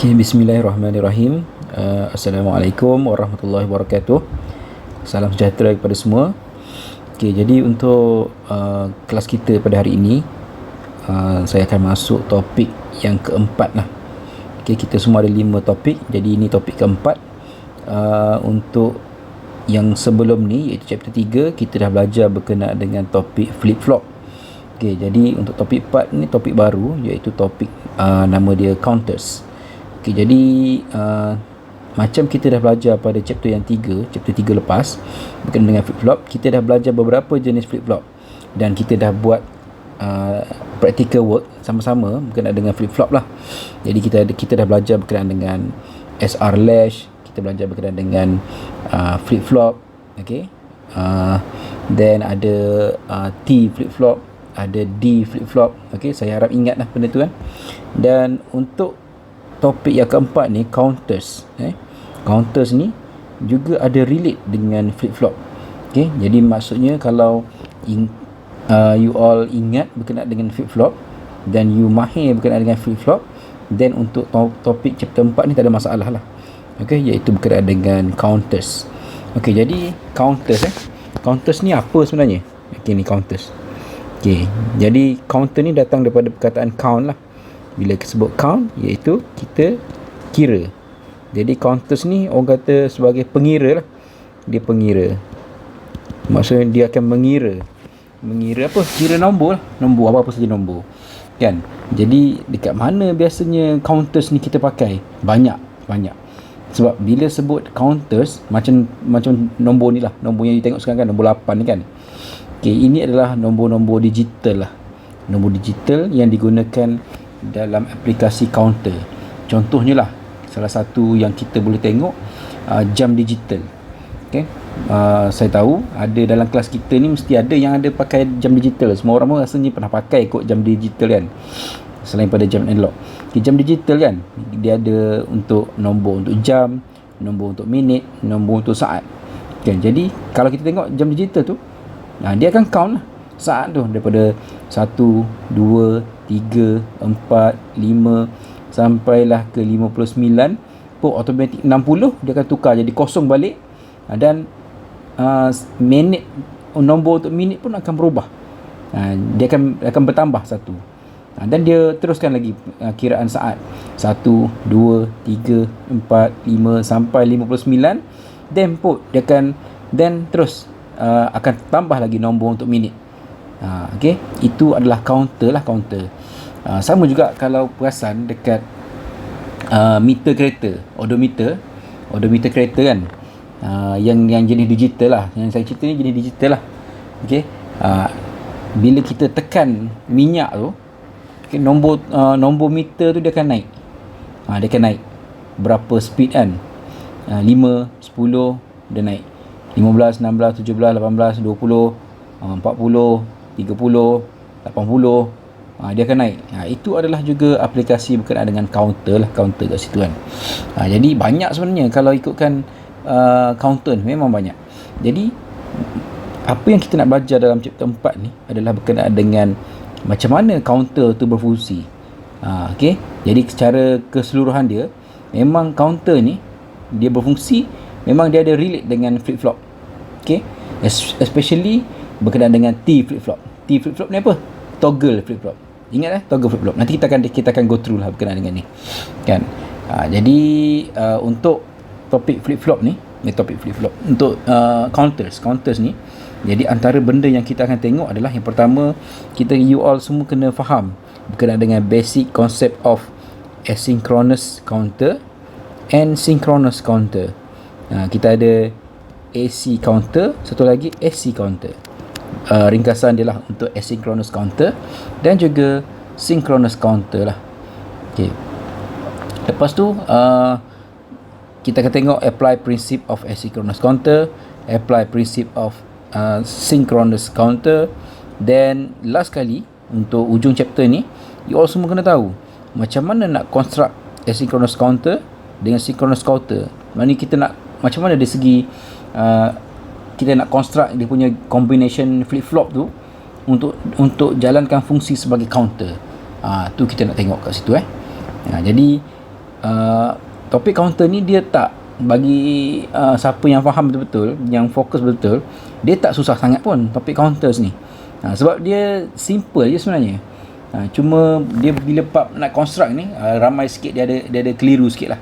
Okay, bismillahirrahmanirrahim. Assalamualaikum warahmatullahi wabarakatuh. Salam sejahtera kepada semua. Okay, jadi untuk kelas kita pada hari ini, saya akan masuk topik yang keempat lah. Okay, kita semua ada 5 topik, jadi ini topik keempat. Untuk yang sebelum ni, iaitu chapter 3, kita dah belajar berkenaan dengan topik flip-flop. Okay, jadi untuk topik 4 ni topik baru, iaitu topik nama dia counters. Okay, jadi macam kita dah belajar pada chapter yang 3, chapter 3 lepas berkenaan dengan flip-flop, kita dah belajar beberapa jenis flip-flop dan kita dah buat practical work sama-sama berkenaan dengan flip-flop lah. Jadi kita dah belajar berkenaan dengan SR lash, kita belajar berkenaan dengan flip-flop, okay. Then ada T flip-flop, ada D flip-flop, okay. Saya harap ingat lah benda tu kan. Dan untuk topik yang keempat ni, counters, counters ni juga ada relate dengan flip-flop, okay. Jadi maksudnya kalau you all ingat berkenaan dengan flip-flop dan you mahir berkenaan dengan flip-flop, then untuk topik chapter 4 ni tak ada masalah lah, okay, iaitu berkenaan dengan counters. Okay, jadi counters counters ni apa sebenarnya? Okay, ni counters. Okay, jadi counter ni datang daripada perkataan count lah. Bila sebut count, iaitu kita kira. Jadi counters ni orang kata sebagai pengira lah. Dia pengira, maksudnya dia akan mengira apa? Kira nombor lah. Nombor, apa-apa saja nombor kan. Jadi dekat mana biasanya counters ni kita pakai? Banyak. Sebab bila sebut counters, macam nombor ni lah, nombor yang you tengok sekarang kan, nombor 8 ni kan. Okay, ini adalah nombor-nombor digital lah. Nombor digital yang digunakan dalam aplikasi counter. Contohnya lah, salah satu yang kita boleh tengok, jam digital. Okay, saya tahu ada dalam kelas kita ni mesti ada yang ada pakai jam digital. Semua orang pun rasanya pernah pakai kot jam digital kan, selain pada jam analog. Okay, jam digital kan, dia ada untuk nombor untuk jam, nombor untuk minit, nombor untuk saat. Okay, jadi kalau kita tengok jam digital tu, dia akan count lah saat tu daripada 1, 2, 3, 4, 5 sampailah ke 59 pun automatik 60 dia akan tukar jadi kosong balik, dan minit, nombor untuk minit pun akan berubah. Dia akan bertambah satu, dan dia teruskan lagi kiraan saat 1, 2, 3, 4, 5 sampai 59, then pun dia akan terus akan tambah lagi nombor untuk minit. Okay, itu adalah counter lah, counter. Sama juga kalau perasan dekat meter kereta, odometer kereta kan, yang jenis digital lah, yang saya cerita ni jenis digital lah. Okay, bila kita tekan minyak tu, okay, nombor meter tu dia akan naik. Dia akan naik berapa speed kan, 5, 10 dia naik, 15, 16, 17, 18, 20, 40, 30, 80, dia akan naik. Itu adalah juga aplikasi berkenaan dengan counter lah, counter kat situ kan. Jadi banyak sebenarnya kalau ikutkan counter ni, memang banyak. Jadi apa yang kita nak belajar dalam chapter 4 ni adalah berkenaan dengan macam mana counter tu berfungsi. Okay, jadi secara keseluruhan dia, memang counter ni dia berfungsi, memang dia ada relate dengan flip-flop. Okay, especially berkenaan dengan T flip-flop. T flip-flop ni apa? Toggle flip-flop. Ingat toggle flip-flop. Nanti kita akan go through lah berkenaan dengan ni kan. Jadi untuk topik flip-flop ni, topik flip-flop untuk counters ni, jadi antara benda yang kita akan tengok adalah, yang pertama, you all semua kena faham berkenaan dengan basic concept of asynchronous counter and synchronous counter. Kita ada AC counter, satu lagi SC counter. Ringkasan dia lah untuk asynchronous counter dan juga synchronous counter lah. Okay, lepas tu kita akan tengok apply principle of asynchronous counter, apply principle of synchronous counter, then last kali untuk ujung chapter ni, you all semua kena tahu macam mana nak construct asynchronous counter dengan synchronous counter. Maksudnya kita nak macam mana dari segi kita nak construct dia punya combination flip-flop tu untuk jalankan fungsi sebagai counter. Tu kita nak tengok kat situ. Jadi topik counter ni dia tak bagi siapa yang faham betul-betul, yang fokus betul, dia tak susah sangat pun topik counters ni. Sebab dia simple je sebenarnya. Cuma dia bila bab nak construct ni ramai sikit dia ada keliru sikit lah.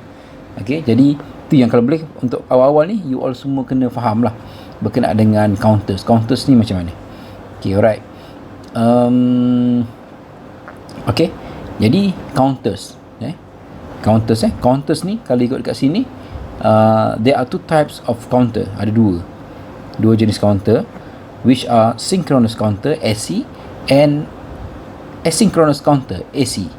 Okay, jadi tu yang kalau boleh untuk awal-awal ni you all semua kena faham lah berkenaan dengan counters ni macam mana. Okay, alright. Okay, jadi counters counters ni kalau ikut dekat sini there are two types of counter. Ada dua jenis counter, which are synchronous counter SC and asynchronous counter AC.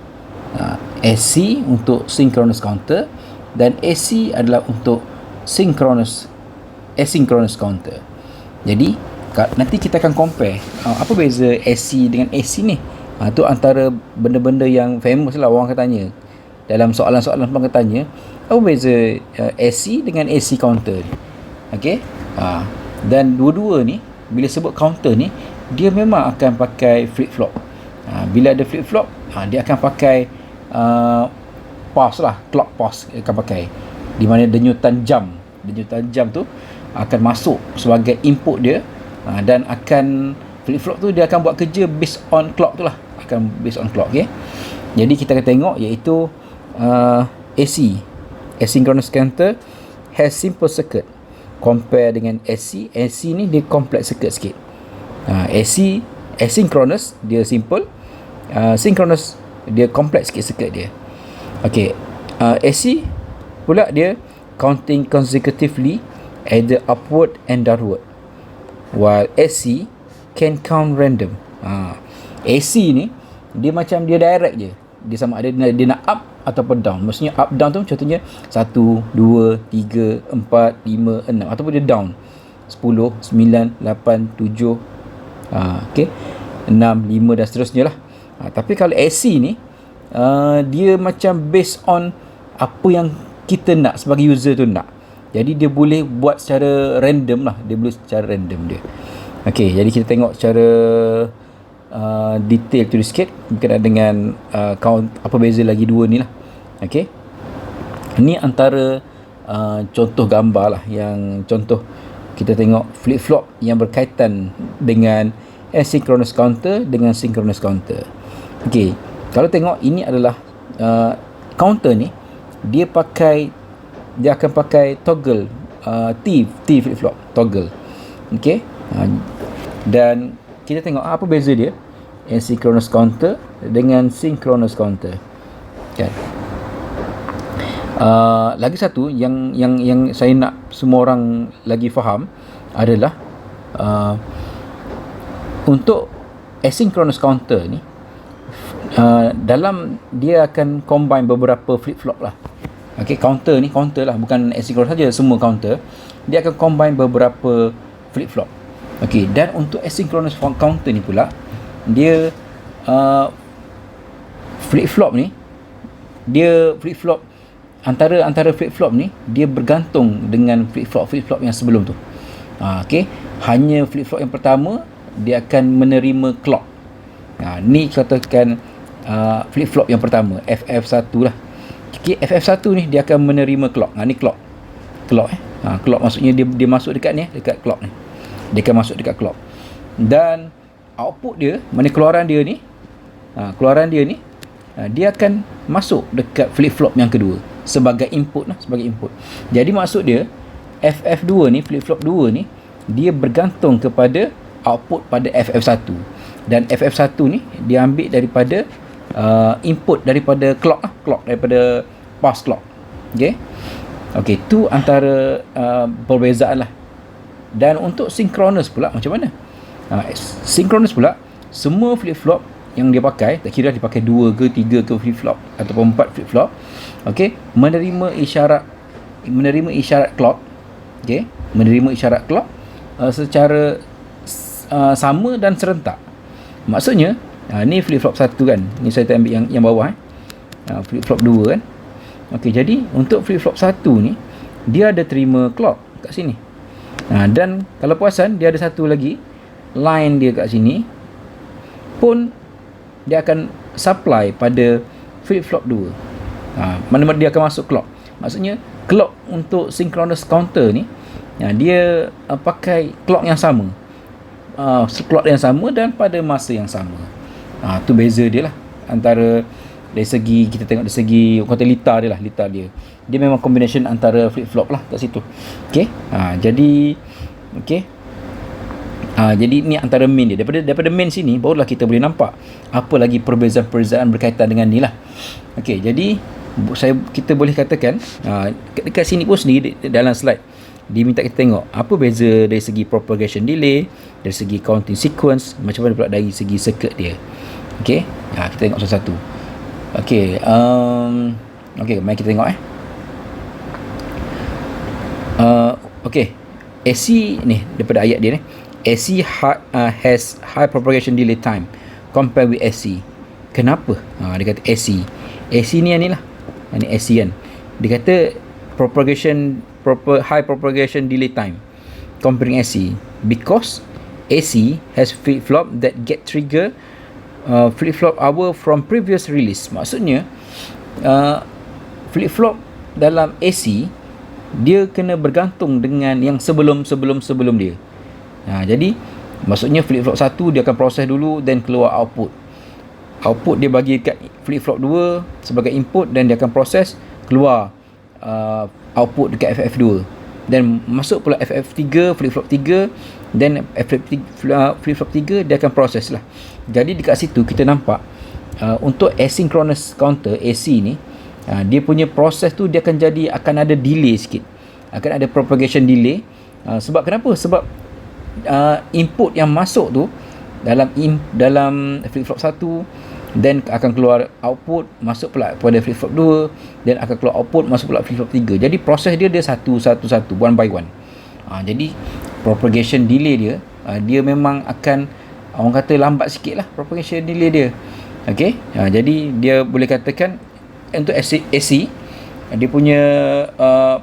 SC untuk synchronous counter dan AC adalah untuk asynchronous counter. Jadi nanti kita akan compare apa beza SC dengan AC ni. Tu antara benda-benda yang famous lah orang akan tanya dalam soalan-soalan orang akan tanya, apa beza AC dengan AC counter ni. Okay, dan dua-dua ni bila sebut counter ni dia memang akan pakai flip-flop. Bila ada flip-flop dia akan pakai pause lah, clock pause dia akan pakai, di mana denyutan jam tu akan masuk sebagai input dia, dan akan flip-flop tu dia akan buat kerja based on clock tu lah, akan based on clock. Okay, jadi kita akan tengok iaitu AC, asynchronous counter has simple circuit compare dengan AC ni dia complex circuit sikit. AC asynchronous dia simple, synchronous dia complex sikit circuit dia. Okay, AC pula dia counting consecutively either upward and downward, while AC can count random. AC ni dia macam dia direct je, dia sama ada dia nak up ataupun down. Maksudnya up down tu contohnya 1, 2, 3, 4, 5, 6, ataupun dia down 10, 9, 8, 7, okay, 6, 5 dan seterusnya lah. Tapi kalau AC ni dia macam based on apa yang kita nak sebagai user tu nak. Jadi dia boleh buat secara random lah, dia boleh secara random dia. Okay, jadi kita tengok secara detail tu sikit berkenaan dengan count, apa beza lagi dua ni lah. Okay, ni antara contoh gambar lah, yang contoh kita tengok flip-flop yang berkaitan dengan asynchronous counter dengan synchronous counter. Okay, kalau tengok ini adalah counter ni dia akan pakai toggle T flip-flop toggle. Okay, dan kita tengok apa beza dia asynchronous counter dengan synchronous counter. Kan? Lagi satu yang saya nak semua orang lagi faham adalah untuk asynchronous counter ni dalam dia akan combine beberapa flip-flop lah. Okay, counter lah, bukan asynchronous saja, semua counter dia akan combine beberapa flip-flop. Okay, dan untuk asynchronous counter ni pula dia flip-flop ni dia flip-flop antara flip-flop ni dia bergantung dengan flip-flop yang sebelum tu. Okay, hanya flip-flop yang pertama dia akan menerima clock. Ni katakan flip-flop yang pertama FF1 lah. Okay, FF1 ni dia akan menerima clock. Ni clock clock maksudnya dia masuk dekat ni, dekat clock ni, dia akan masuk dekat clock. Dan output dia, mana keluaran dia ni dia akan masuk dekat flip-flop yang kedua sebagai input lah, sebagai input. Jadi maksud dia FF2 ni, flip-flop 2 ni dia bergantung kepada output pada FF1, dan FF1 ni dia ambil daripada input daripada clock daripada past clock. Okay, tu antara perbezaan lah. Dan untuk synchronous pula macam mana? Synchronous pula semua flip-flop yang dia pakai, tak kira dia pakai 2 ke 3 ke flip-flop ataupun 4 flip-flop, okay, menerima isyarat clock. Okay, menerima isyarat clock secara sama dan serentak. Maksudnya ni flip-flop 1 kan, ni saya ambil yang bawah flip-flop 2 kan. Okay, jadi untuk flip-flop 1 ni dia ada terima clock kat sini, dan kalau perasan dia ada satu lagi line dia kat sini pun dia akan supply pada flip-flop 2. Mana-mana dia akan masuk clock. Maksudnya clock untuk synchronous counter ni, dia pakai clock yang sama, clock yang sama dan pada masa yang sama. Tu beza dia lah antara dari segi, kita tengok dari segi kata litar dia lah, dia memang combination antara flip flop lah kat situ. Okey, jadi jadi ni antara main dia. Daripada main sini barulah kita boleh nampak apa lagi perbezaan-perbezaan berkaitan dengan ni lah. Okey, jadi kita boleh katakan dekat sini pun sendiri dalam slide diminta kita tengok apa beza dari segi propagation delay, dari segi counting sequence, macam mana pula dari segi circuit dia. Okey, kita tengok satu-satu. Okey, mari kita tengok okey, AC ni daripada ayat dia ni, AC has high propagation delay time compared with AC. Kenapa? Dia kata AC ni lah, ni AC kan. Dia kata high propagation delay time comparing AC because AC has flip-flop that get trigger flip-flop hour from previous release. Maksudnya flip-flop dalam AC dia kena bergantung dengan yang sebelum dia. Jadi maksudnya flip-flop 1 dia akan proses dulu, then keluar output dia bagi kat flip-flop 2 sebagai input, dan dia akan proses keluar output dekat FF2, dan masuk pula FF3 flip-flop 3, then flip-flop 3 dia akan proses lah. Jadi dekat situ kita nampak untuk asynchronous counter AC ni, dia punya proses tu dia akan ada delay sikit, akan ada propagation delay. Sebab kenapa? Sebab input yang masuk tu dalam flip-flop 1, then akan keluar output masuk pula pada flip-flop 2, then akan keluar output masuk pula flip-flop 3. Jadi proses dia satu one by one. Jadi propagation delay dia memang akan, orang kata, lambat sikit lah propagation delay dia. Okey, jadi dia boleh katakan untuk AC dia punya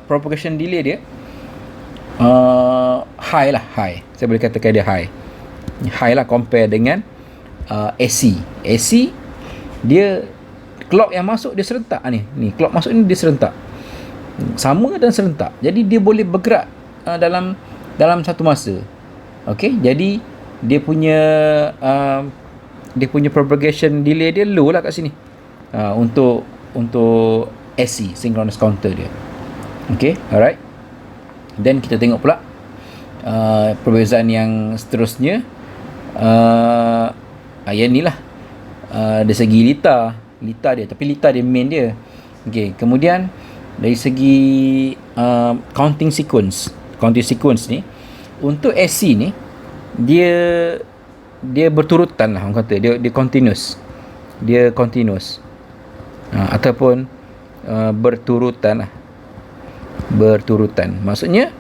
propagation delay dia high lah, saya boleh katakan dia high lah compare dengan AC dia clock yang masuk dia serentak ni clock masuk ni dia serentak, sama dan serentak. Jadi dia boleh bergerak dalam satu masa. Okey, jadi dia punya propagation delay dia low lah kat sini untuk AC synchronous counter dia. Okey, alright. Then kita tengok pula perbezaan yang seterusnya. Yang ni lah dari segi litar dia, tapi litar dia main dia. Okey, kemudian dari segi counting sequence ni untuk AC ni dia berturutan lah, orang kata dia continuous ataupun berturutan lah. Maksudnya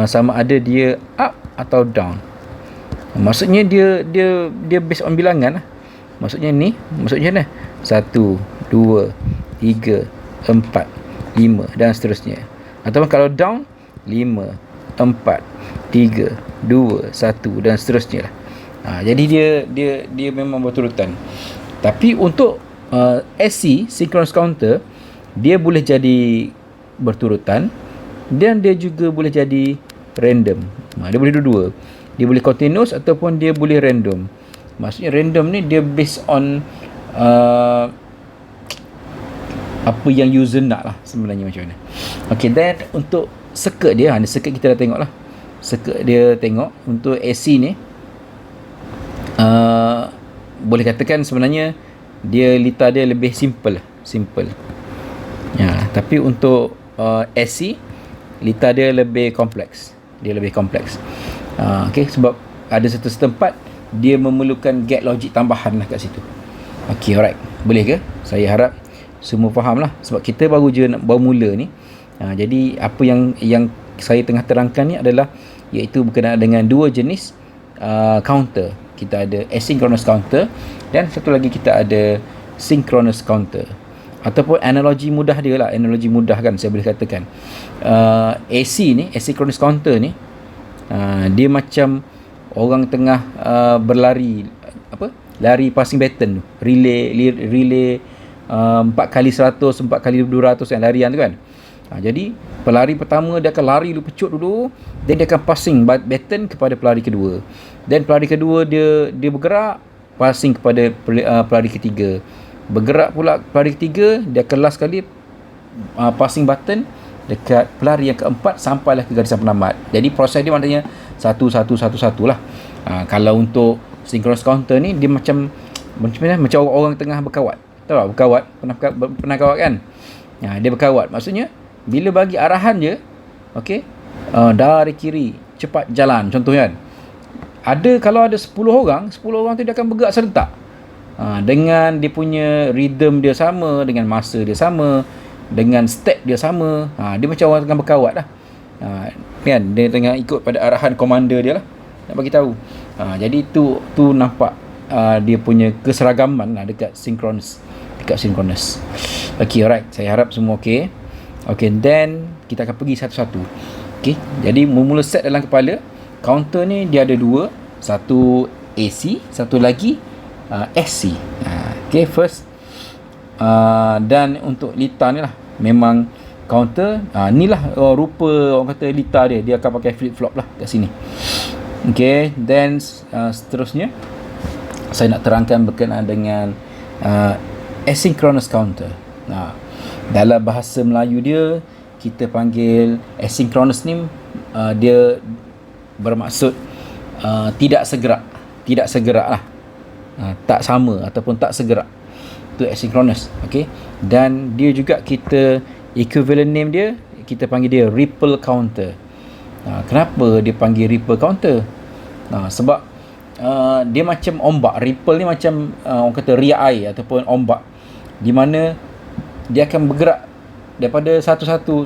sama ada dia up atau down. Maksudnya dia based on bilangan lah. Maksudnya ni, maksudnya 1, 2, 3, 4, 5 dan seterusnya. Ataupun kalau down 5, 4, 3, 2, 1 dan seterusnya lah. Jadi dia memang berturutan. Tapi untuk AC synchronous counter, dia boleh jadi berturutan dan dia juga boleh jadi random. Dia boleh dua-dua. Dia boleh continuous ataupun dia boleh random. Maksudnya random ni dia based on apa yang user nak lah sebenarnya, macam mana. Okay, then untuk circuit dia, circuit kita dah tengok lah. Circuit dia tengok untuk AC ni boleh katakan sebenarnya litar dia lebih simple. Tapi untuk AC litar dia lebih kompleks. Okay, sebab ada satu tempat dia memerlukan gate logik tambahan lah kat situ. Okay, alright. Boleh ke? Saya harap semua faham lah, sebab kita baru mula ni. Jadi apa yang saya tengah terangkan ni adalah iaitu berkenaan dengan dua jenis counter. Kita ada asynchronous counter dan satu lagi kita ada synchronous counter, ataupun analogi mudah dia lah, analogi mudah kan saya boleh katakan. AC ni, asynchronous counter ni, dia macam orang tengah berlari, lari passing baton, relay 4 kali 100, 4 kali 200 yang larian tu kan. Jadi pelari pertama dia akan lari dulu, pecut dulu, then dia akan passing baton kepada pelari kedua, then pelari kedua dia bergerak passing kepada pelari ketiga, bergerak pula pelari ketiga, dia akan last kali passing baton dekat pelari yang keempat sampailah ke garisan penamat. Jadi proses dia maknanya satu lah. Kalau untuk synchronous counter ni dia macam orang tengah berkawat. Tahu tak berkawat? Pernah kawat kan? Dia berkawat. Maksudnya bila bagi arahan je, okey, dari kiri cepat jalan contohnya kan. Kalau ada 10 orang tu dia akan bergerak serentak. Dengan dia punya rhythm dia sama, dengan masa dia sama, dengan step dia sama. Dia macam orang tengah berkawat lah. Kan dia tengah ikut pada arahan komander dia lah, nak bagi tahu. Jadi tu nampak dia punya keseragaman lah dekat synchronous. Okay, alright, saya harap semua okay. Okay, then kita akan pergi satu-satu. Okay, jadi mula set dalam kepala counter ni dia ada dua, satu AC, satu lagi SC. Okay, first dan untuk lita ni lah memang counter ni lah rupa orang kata lita dia akan pakai flip flop lah kat sini. Okay, then seterusnya saya nak terangkan berkenaan dengan asynchronous counter. Dalam bahasa Melayu dia kita panggil asynchronous ni, dia bermaksud tidak segerak lah, tak sama ataupun tak segerak, tu asynchronous. Okay, dan dia juga kita equivalent name dia kita panggil dia ripple counter. Kenapa dia panggil ripple counter? Sebab dia macam ombak. Ripple ni macam orang kata ria air ataupun ombak, di mana dia akan bergerak daripada satu-satu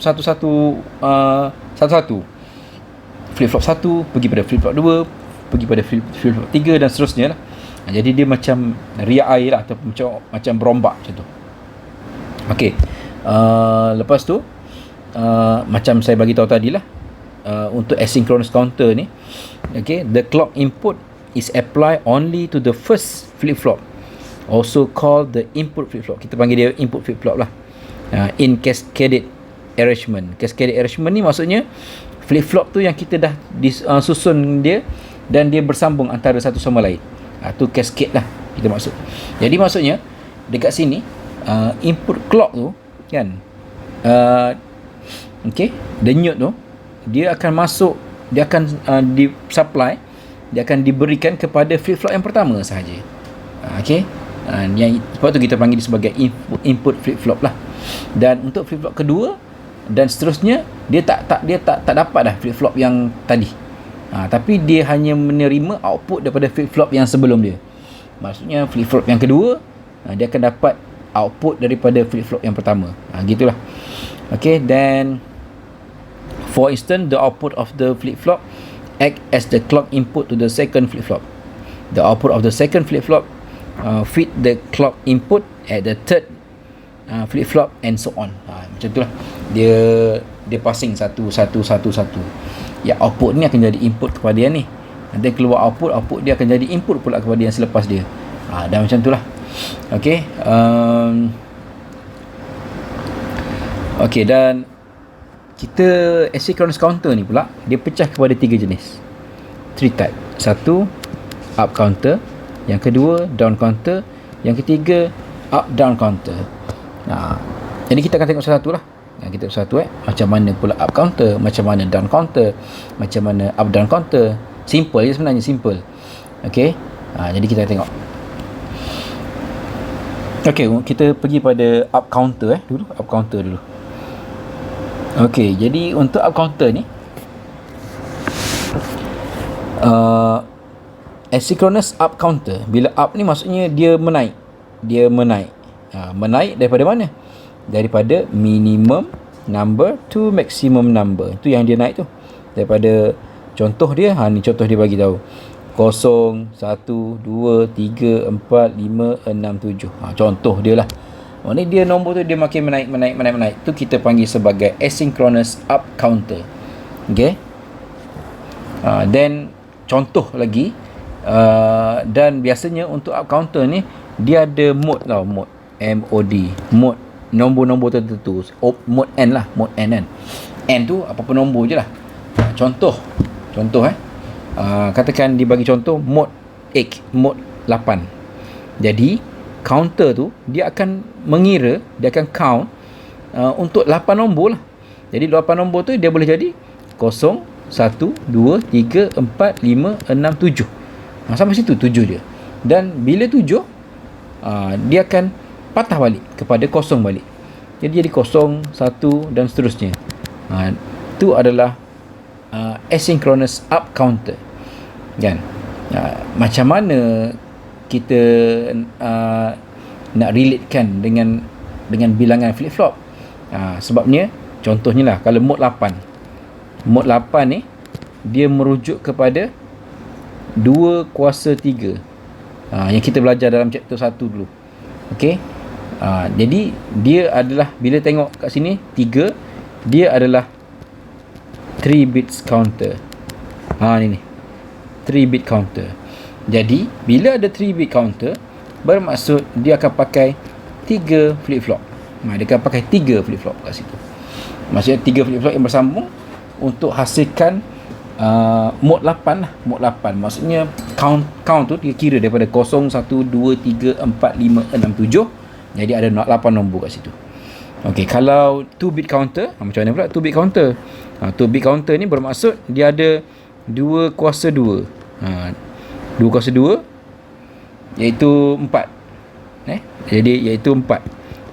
flip flop 1 pergi pada flip flop 2, pergi pada flip flop 3 dan seterusnya lah. Jadi dia macam ria air lah, ataupun macam berombak macam tu. Okey, lepas tu macam saya bagi tahu tadi lah, untuk asynchronous counter ni, okay, the clock input is applied only to the first flip flop, also called the input flip flop. Kita panggil dia input flip flop lah. In cascaded arrangement. Cascaded arrangement ni maksudnya flip flop tu yang kita dah susun dia dan dia bersambung antara satu sama lain. Tu cascade lah kita maksud. Jadi maksudnya dekat sini input clock tu kan, okay, denyut tu dia akan masuk, dia akan disupply, dia akan diberikan kepada flip flop yang pertama sahaja. Okay, yang sebab tu kita panggil dia sebagai input flip flop lah. Dan untuk flip flop kedua dan seterusnya dia tak dapat dah flip flop yang tadi. Tapi dia hanya menerima output daripada flip flop yang sebelum dia. Maksudnya flip flop yang kedua dia akan dapat output daripada flip flop yang pertama. Gitulah. Okay, then for instance the output of the flip flop act as the clock input to the second flip flop. The output of the second flip flop feed the clock input at the third flip flop and so on. Macam tu lah dia passing satu. Ya, output ni akan jadi input kepada yang ni, nanti keluar output dia akan jadi input pula kepada yang selepas dia. Dan macam tu lah. Okay, okay, dan kita asynchronous counter ni pula dia pecah kepada 3 jenis, 3 type. Satu, up counter, yang kedua down counter, yang ketiga up down counter. Jadi kita akan tengok satu lah. Kita satu macam mana pula up counter, macam mana down counter, macam mana up down counter. Simple je sebenarnya, simple. Okay, jadi kita tengok. Okay, kita pergi pada up counter dulu. Up counter dulu. Okay, jadi untuk up counter ni asynchronous up counter, bila up ni maksudnya dia menaik. Menaik daripada mana? Daripada minimum number to maximum number. Itu yang dia naik tu. Daripada contoh dia, ni contoh dia bagi tahu. 0, 1, 2, 3, 4, 5, 6, 7. Contoh dia lah. Ni dia nombor tu dia makin menaik. Tu kita panggil sebagai asynchronous up counter. Okay. Then contoh lagi, dan biasanya untuk up counter ni dia ada mode tau, mode, nombor-nombor tertentu. Mode N lah, mode N kan. N tu apa-apa nombor je lah. Contoh katakan dibagi contoh mode 8. Jadi counter tu dia akan mengira, dia akan count untuk 8 nombor lah. Jadi 8 nombor tu dia boleh jadi 0, 1, 2, 3, 4, 5, 6, 7. Sampai situ 7 dia. Dan bila 7 dia akan patah balik kepada 0 balik. Jadi 0, 1 dan seterusnya. Itu adalah asynchronous up counter kan. Macam mana kita nak relatekan dengan bilangan flip flop? Sebabnya contohnya lah, kalau mode 8 ni dia merujuk kepada 2 kuasa 3 yang kita belajar dalam chapter 1 dulu. Okey. Jadi dia adalah, bila tengok kat sini 3, dia adalah 3 bits counter. Ni 3 bit counter. Jadi bila ada 3 bit counter, bermaksud dia akan pakai 3 flip flop. Dia akan pakai 3 flip flop kat situ. Maksudnya 3 flip flop yang bersambung untuk hasilkan mode 8 lah. Mode 8 maksudnya count tu dia kira daripada 0, 1, 2, 3, 4, 5, 6, 7. Jadi ada 8 nombor kat situ. Okey, kalau 2 bit counter, macam mana pula 2 bit counter? 2 bit counter ni bermaksud dia ada 2 kuasa 2. 2 kuasa 2 iaitu 4. Jadi iaitu 4.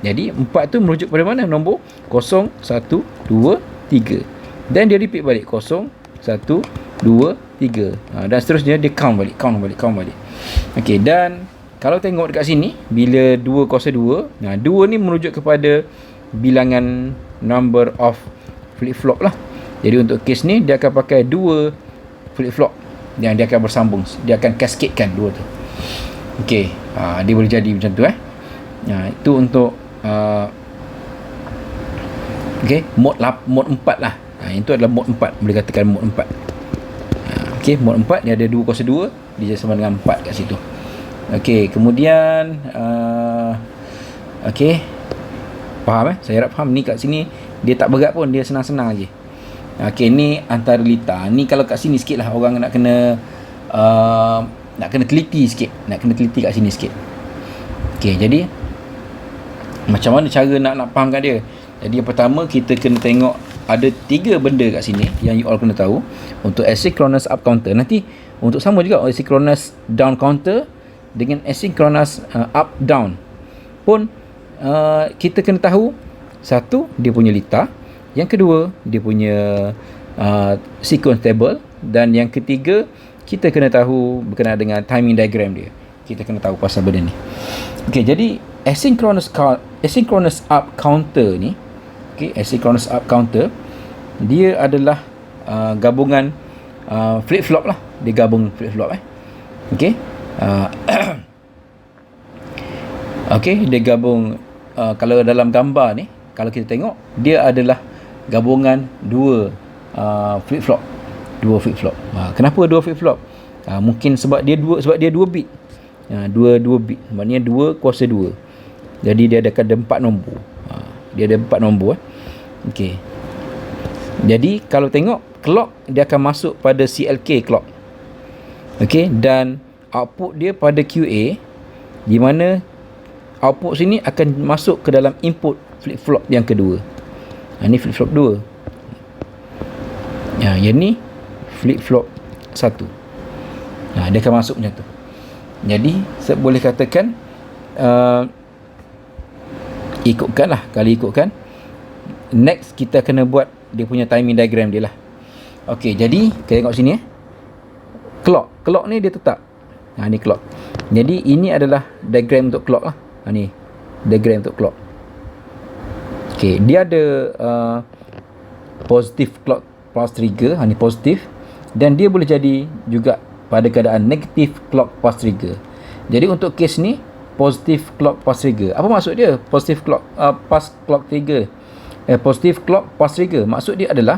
Jadi 4 tu merujuk pada mana? Nombor 0, 1, 2, 3. Dan dia repeat balik 0, 1, 2, 3. Dan seterusnya dia count balik. Okey, dan kalau tengok dekat sini, bila 2 kuasa 2, 2 ni merujuk kepada bilangan number of flip flop lah. Jadi untuk kes ni dia akan pakai 2 flip flop yang dia akan bersambung, dia akan cascadekan 2 tu. Okey, dia boleh jadi macam tu itu untuk okey, mode 4 lah. Itu adalah mode 4, boleh katakan mode 4. Okey, mode 4 dia ada 2 kuasa 2, dia sama dengan 4 kat situ. Okey, kemudian okey, faham saya harap faham. Ni kat sini dia tak berat pun, dia senang-senang je. Okey, ni antara lita. Ni kalau kat sini sikit lah orang nak kena teliti sikit, nak kena teliti kat sini sikit. Okey, jadi macam mana cara nak fahamkan dia? Jadi yang pertama kita kena tengok ada 3 benda kat sini yang you all kena tahu untuk asynchronous up counter. Nanti untuk sama juga asynchronous down counter dengan asynchronous up down pun kita kena tahu, satu dia punya lita, yang kedua dia punya sequence table, dan yang ketiga kita kena tahu berkenaan dengan timing diagram dia. Kita kena tahu pasal benda ni. Okey, jadi asynchronous up counter ni, asynchronous up counter dia adalah gabungan flip flop lah. Dia gabung flip flop okey. Okey, dia gabung kalau dalam gambar ni, kalau kita tengok dia adalah gabungan 2 flip flop. Kenapa 2 flip flop? Mungkin sebab dia 2 bit. 2 bit. Maknanya 2 kuasa 2. Jadi dia ada 4 nombor. Dia ada 4 nombor. Okey. Jadi kalau tengok clock, dia akan masuk pada CLK clock. Okey, dan output dia pada QA, di mana output sini akan masuk ke dalam input flip flop yang kedua. Ini flip flop 2. Yang ni flip flop 1. Dia akan masuk macam tu. Jadi saya boleh katakan ikutkan, next kita kena buat dia punya timing diagram dia lah. Okey, jadi kita tengok sini clock ni dia tetap. Ni clock. Jadi ini adalah diagram untuk clock lah. Ni diagram untuk clock. Okey, dia ada positive clock pulse trigger. Ni positif, dan dia boleh jadi juga pada keadaan negative clock pulse trigger. Jadi untuk kes ni positive clock pulse trigger. Apa maksud dia? Positive clock pulse clock trigger. Positive clock pulse trigger maksud dia adalah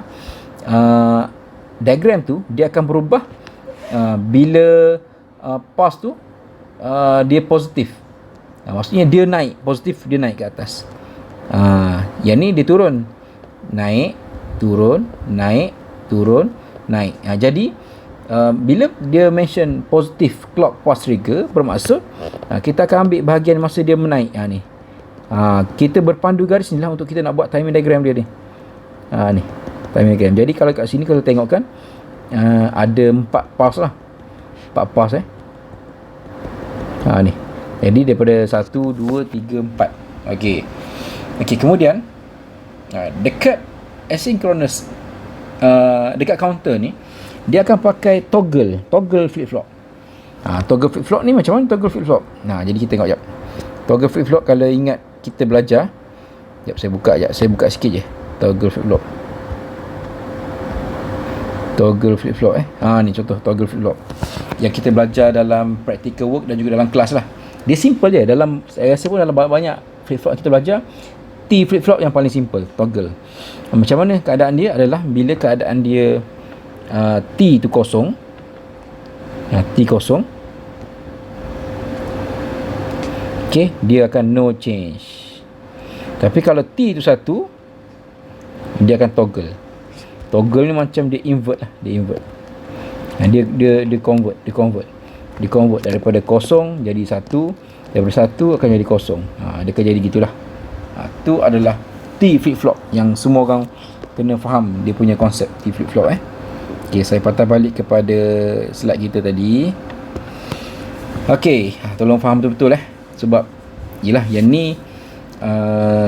diagram tu dia akan berubah bila pulse tu dia positif. Maksudnya dia naik, positif dia naik ke atas. Yang ni dia turun, naik, turun, naik, turun, naik. Jadi bila dia mention positif clock pause trigger, bermaksud kita akan ambil bahagian masa dia menaik. Ni kita berpandu garis ni lah untuk kita nak buat timing diagram dia ni. Ni timing diagram. Jadi kalau kat sini kalau tengok kan, ada 4 pause lah, 4 pause ni. Jadi daripada 1, 2, 3, 4. Okey, kemudian dekat asynchronous, dekat counter ni dia akan pakai toggle flip flop. Toggle flip flop ni macam mana toggle flip flop? Jadi kita tengok jap. Toggle flip flop kalau ingat kita belajar, jap saya buka sikit je. Toggle flip flop. Toggle flip flop ni contoh toggle flip flop yang kita belajar dalam practical work dan juga dalam kelas lah. Dia simple je. Saya rasa pun dalam banyak flip flop yang kita belajar, T flip flop yang paling simple, toggle. Macam mana keadaan dia adalah bila keadaan dia T tu kosong, T kosong, dia akan no change. Tapi kalau T tu 1, dia akan toggle. Toggle ni macam dia invert lah, dia convert daripada kosong jadi 1, daripada 1 akan jadi kosong. Dia akan jadi gitulah. Tu adalah T flip flop yang semua orang kena faham dia punya konsep T flip flop. Saya patah balik kepada slide kita tadi. Tolong faham betul-betul sebab yelah yang ni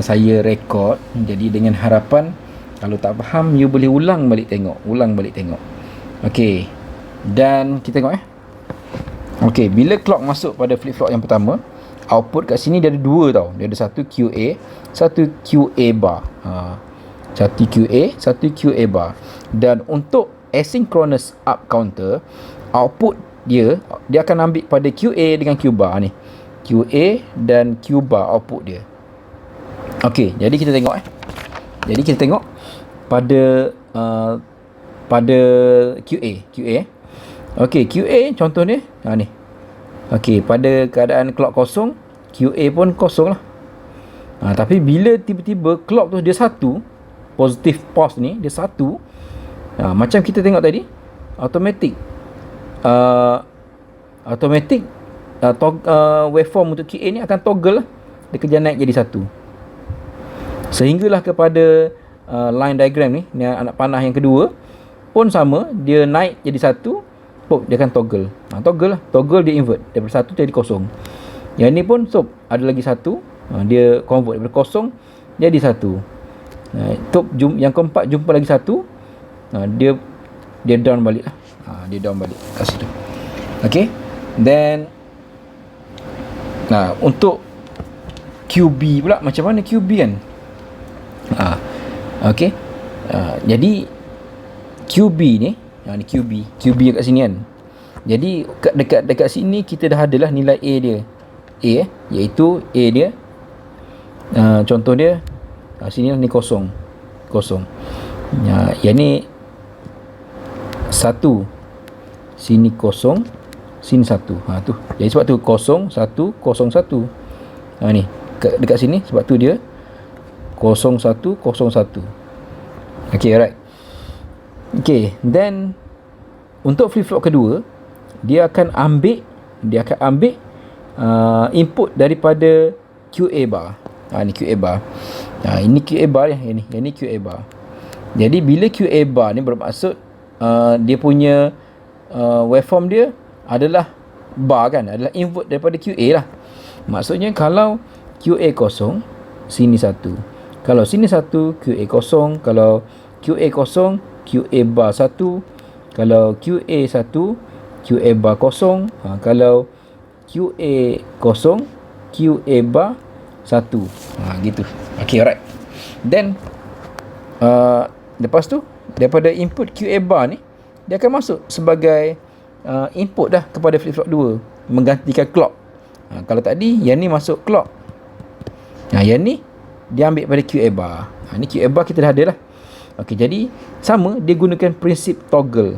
saya rekod, jadi dengan harapan kalau tak faham you boleh ulang balik tengok. Dan kita tengok bila clock masuk pada flip flop yang pertama, output kat sini dia ada 2 tau. Dia ada satu QA, satu QA bar. Satu QA, satu QA bar. Dan untuk asynchronous up counter, output dia akan ambil pada QA dengan Q bar ni. QA dan Q bar output dia. Jadi kita tengok Jadi kita tengok pada QA. QA contoh ni ni. Pada keadaan clock kosong, QA pun kosong lah. Tapi bila tiba-tiba clock tu dia 1, positive pause ni dia 1, macam kita tengok tadi, automatic waveform untuk QA ni akan toggle lah. Dia kerja naik jadi 1. Sehinggalah kepada line diagram ni anak panah yang kedua pun sama, dia naik jadi 1, dia akan toggle. Toggle dia invert daripada 1 jadi kosong. Yang ni pun ada lagi 1, dia convert daripada kosong jadi 1. Yang keempat jumpa lagi 1, dia down balik lah. Dia down balik kat situ. Then untuk QB pula, macam mana QB kan? Jadi QB ni, ni QB kat sini kan. Jadi dekat sini kita dah adalah nilai A dia. Iaitu A dia, contoh dia sini lah, ni kosong. Yang ni 1, sini kosong, sini 1. Tu. Jadi sebab tu 0, 1, 0, 1. Ni dekat sini sebab tu dia 0, 1, 0, 1. Alright. Then untuk flip flop kedua, dia akan ambil input daripada QA bar. Ni QA bar. Ini QA bar yang ni QA bar. Jadi bila QA bar ni bermaksud dia punya waveform dia adalah bar kan, adalah invert daripada QA lah. Maksudnya kalau QA kosong, sini 1. Kalau sini 1, QA kosong. Kalau QA kosong, QA bar 1. Kalau QA 1, QA bar kosong. Kalau QA kosong, QA bar 1. Gitu. Alright. Then lepas tu daripada input QA bar ni, dia akan masuk sebagai input dah kepada flip flop 2, menggantikan clock. Kalau tadi yang ni masuk clock, yang ni dia ambil pada QA bar. Ni QA bar kita dah ada lah. Jadi sama, dia gunakan prinsip toggle.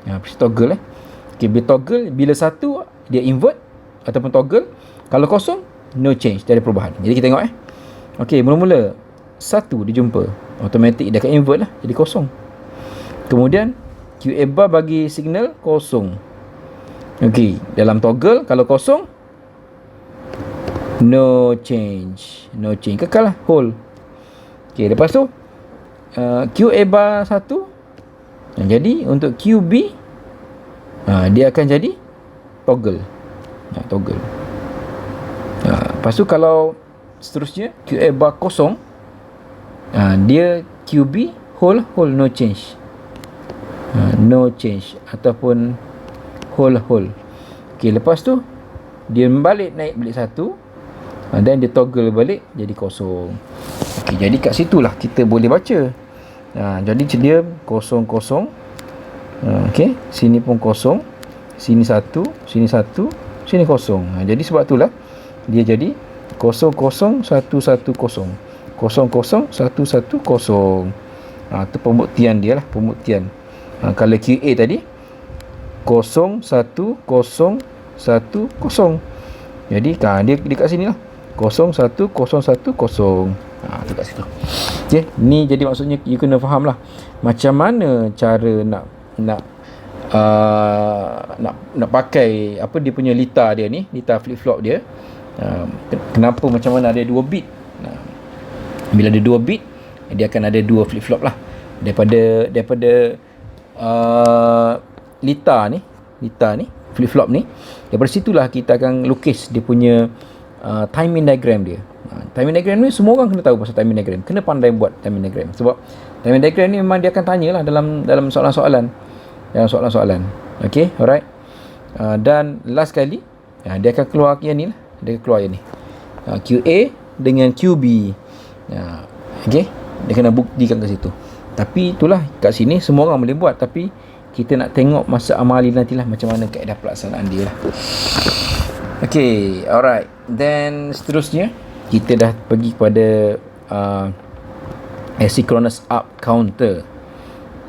Prinsip toggle bila toggle, bila 1 dia invert ataupun toggle, kalau kosong no change, tak ada perubahan. Jadi kita tengok okey, mula-mula 1 dijumpa, automatik dia akan invert lah, jadi kosong. Kemudian QA bar bagi signal kosong. Okey, dalam toggle kalau kosong, no change, kekal lah, hold. Okey, lepas tu QA bar 1, jadi untuk QB dia akan jadi toggle. Toggle. Lepas tu kalau seterusnya QA bar kosong, dia QB hold no change. No change ataupun hold. Okey, lepas tu dia naik balik 1, dan dia toggle balik jadi kosong. Okey, jadi kat situlah kita boleh baca. Jadi dia kosong. Okey, sini pun kosong, sini 1, sini kosong. Jadi sebab itulah dia jadi 00 110, 00 110. Itu pembuktian dia lah, pembuktian. Kalau QA tadi 01010. Jadi dia kat sini lah, 01010. Tu kat situ. Okey, ni jadi maksudnya you kena faham lah macam mana cara nak pakai apa dia punya lita dia ni, lita flip flop dia. Kenapa macam mana ada 2 bit. Bila ada 2 bit, dia akan ada 2 flip flop lah. Daripada lita ni flip flop ni, daripada situlah kita akan lukis dia punya timing diagram dia. Timing diagram ni semua orang kena tahu pasal timing diagram. Kena pandai buat timing diagram, sebab timing diagram ni memang dia akan tanyalah dalam soalan-soalan. Okey, alright. Dan last kali dia akan keluar yang ni lah. Dia akan keluar yang ni, QA dengan QB. Okey, dia kena buktikan kat situ. Tapi itulah, kat sini semua orang boleh buat, tapi kita nak tengok masa amali nantilah macam mana kaedah pelaksanaan dia lah. Okey, alright. Then seterusnya kita dah pergi kepada asynchronous up counter.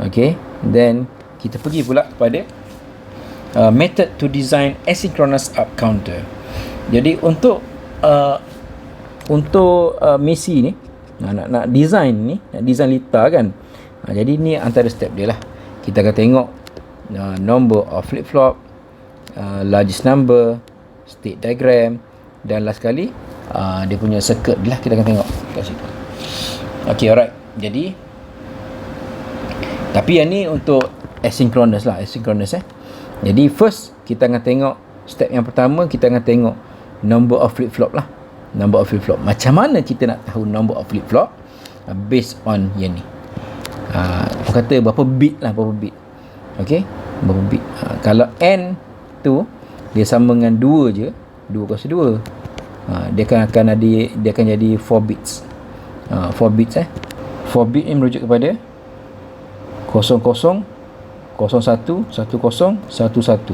Okey, then kita pergi pula kepada method to design asynchronous up counter. Jadi untuk misi ni, nak design lita kan. Jadi ni antara step dia lah. Kita akan tengok number of flip flop, largest number, state diagram, dan last kali dia punya circuit dia lah, kita akan tengok kat situ. Okay, alright. Jadi tapi yang ni untuk asynchronous. Jadi first kita akan tengok step yang pertama, kita akan tengok number of flip flop lah. Number of flip flop. Macam mana kita nak tahu number of flip flop? Based on yang ni. Kata berapa bit. Okey, berapa bit. Kalau n tu dia sama dengan 2 je, 2 kuasa 2. Dia akan jadi 4 bits. 4 bits 4 bit ni merujuk kepada 00 01 10 11.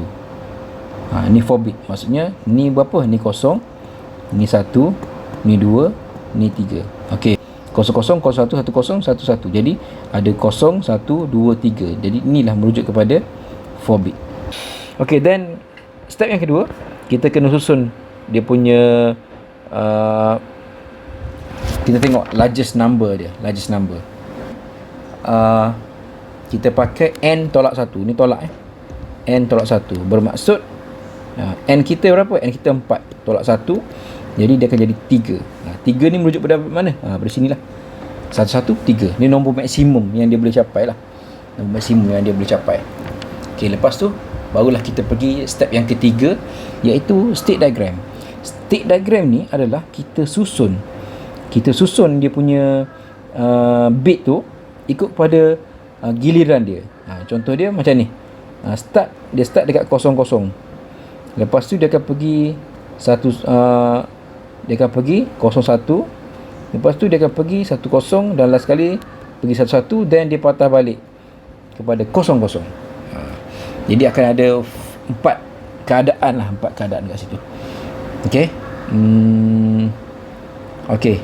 Ni 4 bit. Maksudnya ni berapa? Ni 0, ni 1, ni 2, ni 3. Okey. 00 01 10 11. Jadi ada 0 1 2 3. Jadi inilah merujuk kepada 4 bit. Okey, then step yang kedua, kita kena susun dia punya kita tengok largest number dia. Kita pakai n tolak 1. Ni tolak n tolak 1. Bermaksud n kita berapa? N kita 4 tolak 1. Jadi dia akan jadi 3. 3 ni merujuk pada mana? Pada sini lah. 1 1 3. Ni nombor maksimum yang dia boleh capai lah. Okey, lepas tu barulah kita pergi step yang ketiga, iaitu state diagram. State diagram ni adalah kita susun dia punya bit tu ikut pada giliran dia. Contoh dia macam ni. Dia start dekat 00. Lepas tu dia akan pergi 01. Lepas tu dia akan pergi 10 dan last kali pergi 11, dan dia patah balik kepada 00. Jadi akan ada 4 keadaan kat situ. Okey. Okey.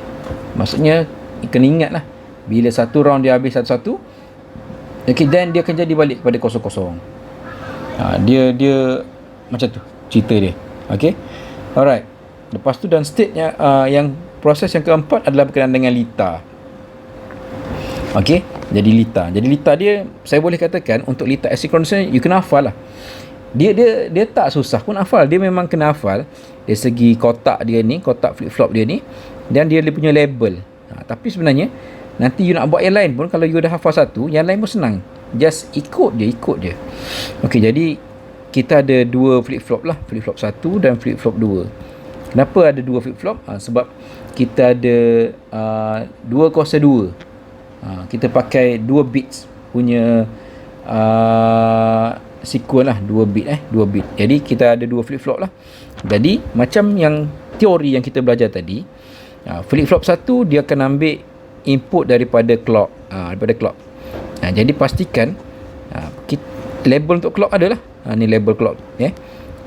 Maksudnya kena ingat lah, bila satu round dia habis 11, okey, then dia akan jadi balik kepada 00. Dia macam tu cerita dia. Okey. Alright. Lepas tu dan state-nya yang proses yang keempat adalah berkenaan dengan lita. Okey, jadi lita dia, saya boleh katakan untuk lita asynchronous ni you kena hafal lah. Dia tak susah pun hafal, dia memang kena hafal dari segi kotak dia ni, kotak flip-flop dia ni, dan dia punya label. Tapi sebenarnya nanti you nak buat yang lain pun, kalau you dah hafal satu, yang lain pun senang, just ikut je. Okey, jadi kita ada dua flip-flop lah, flip-flop 1 dan flip-flop 2. Kenapa ada dua flip-flop? Sebab kita ada 2 kuasa 2. Kita pakai 2 bits punya sequence lah, 2 bit. Jadi kita ada 2 flip-flop lah. Jadi macam yang teori yang kita belajar tadi, flip-flop 1 dia akan ambil input daripada clock. Jadi pastikan label untuk clock adalah ni label clock.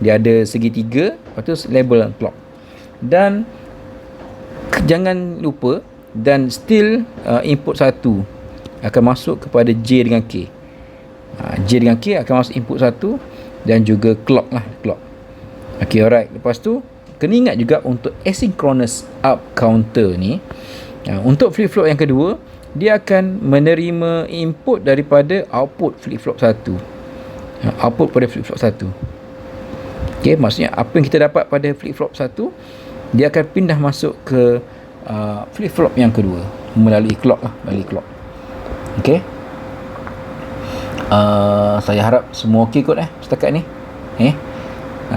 Dia ada segitiga, lepas tu label clock. Dan jangan lupa, dan still input 1 akan masuk kepada J dengan K. J dengan K akan masuk input 1 dan juga clock lah, clock. Okay, alright. Lepas tu kena ingat juga untuk asynchronous up counter ni, untuk flip-flop yang kedua, dia akan menerima input daripada output flip-flop 1. Output pada flip-flop 1. Okay, maksudnya apa yang kita dapat pada flip-flop 1, dia akan pindah masuk ke flip-flop yang kedua melalui clock lah, Okay. Saya harap semua okey kot setakat ni.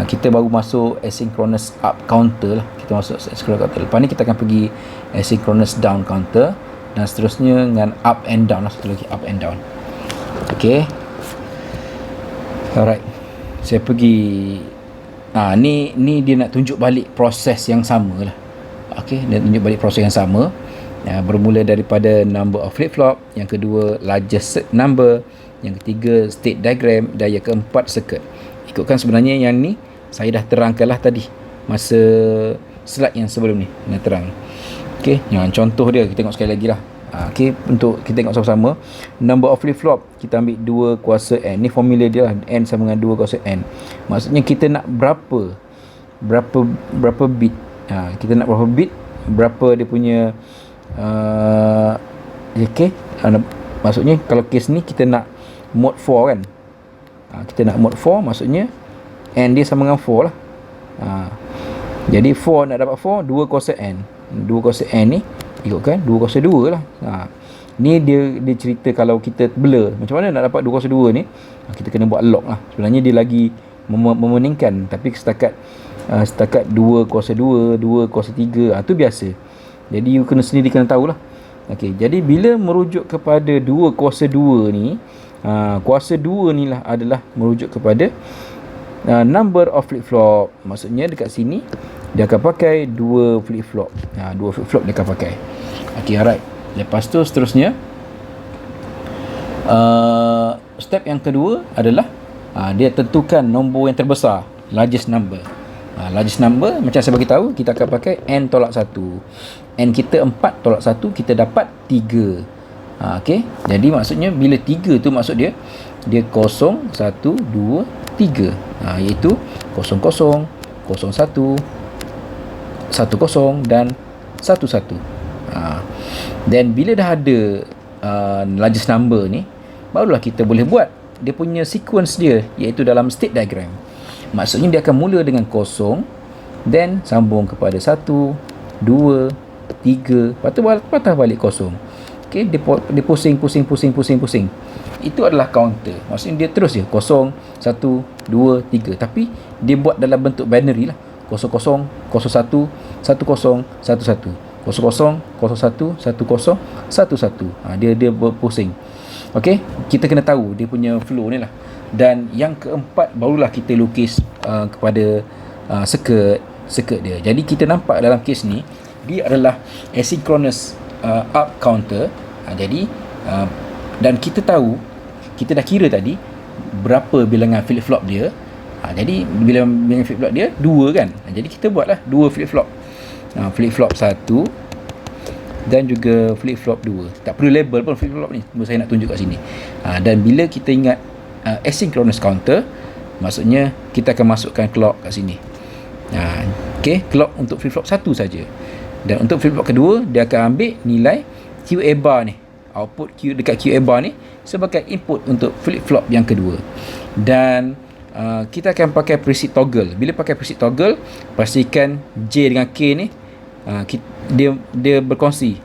Kita baru masuk asynchronous up counter lah. Kita masuk asynchronous counter. Lepas ni kita akan pergi asynchronous down counter, dan seterusnya dengan up and down lah, satu lagi up and down. Okay. Alright. Saya pergi ni dia nak tunjuk balik proses yang sama lah. Okay, dia tunjuk balik proses yang sama. Bermula daripada number of flip-flop, yang kedua largest number, yang ketiga state diagram, dan yang keempat circuit. Ikutkan sebenarnya yang ni saya dah terangkan lah tadi masa slide yang sebelum ni, dah terang. Okay, yang contoh dia kita tengok sekali lagi lah. Okay, untuk kita tengok sama-sama, number of flip-flop kita ambil 2 kuasa n. Ni formula dia lah, n sama dengan 2 kuasa n. Maksudnya kita nak berapa bit. Kita nak berapa bit, berapa dia punya okay. Maksudnya kalau case ni kita nak mode 4 kan. Kita nak mode 4, maksudnya n dia sama dengan 4 lah. Jadi 4 nak dapat 4, 2 kuasa n. 2 kuasa n ni ikutkan 2 kuasa 2 lah. Ni dia cerita kalau kita blur, macam mana nak dapat 2 kuasa 2 ni, kita kena buat log lah. Sebenarnya dia lagi memeningkan, tapi setakat 2 kuasa 2, 2 kuasa 3, tu biasa. Jadi you sendiri kena tahulah. Okey, jadi bila merujuk kepada 2 kuasa 2 ni, kuasa 2 ni lah adalah merujuk kepada number of flip-flop. Maksudnya dekat sini dia akan pakai 2 flip-flop. 2 flip-flop dia akan pakai. Okey, alright. Lepas tu seterusnya, step yang kedua adalah dia tentukan nombor yang terbesar, largest number. Largest number, macam saya bagi tahu, kita akan pakai n tolak 1. N kita 4 tolak 1, kita dapat 3. Okey, jadi maksudnya bila 3 tu maksud dia 0, 1, 2, 3. Iaitu 0, 0, 0, 1, 10 dan 11. Dan bila dah ada largest number ni, barulah kita boleh buat dia punya sequence dia, iaitu dalam state diagram. Maksudnya dia akan mula dengan 0, then sambung kepada 1, 2, 3, lepas tu patah balik 0. Okay, dia pusing. Itu adalah counter. Maksudnya dia terus je 0, 1, 2, 3. Tapi dia buat dalam bentuk binary lah. 00, 01, 10, 11, 00, 01, 10, 11. Dia berpusing. Okey, kita kena tahu dia punya flow ni lah. Dan yang keempat barulah kita lukis kepada circuit dia. Jadi kita nampak dalam kes ni dia adalah asynchronous up counter. Jadi dan kita tahu, kita dah kira tadi berapa bilangan flip-flop dia. Jadi bilangan flip-flop dia 2 kan. Jadi kita buatlah 2 flip-flop. Flip-flop 1 dan juga flip-flop 2. Tak perlu label pun flip-flop ni, saya nak tunjuk kat sini. Dan bila kita ingat asynchronous counter, maksudnya kita akan masukkan clock kat sini. Okey, clock untuk flip flop 1 saja. Dan untuk flip flop kedua, dia akan ambil nilai QA bar ni, output Q dekat QA bar ni sebagai input untuk flip flop yang kedua. Dan kita akan pakai preset toggle. Bila pakai preset toggle, pastikan J dengan K ni dia berkongsi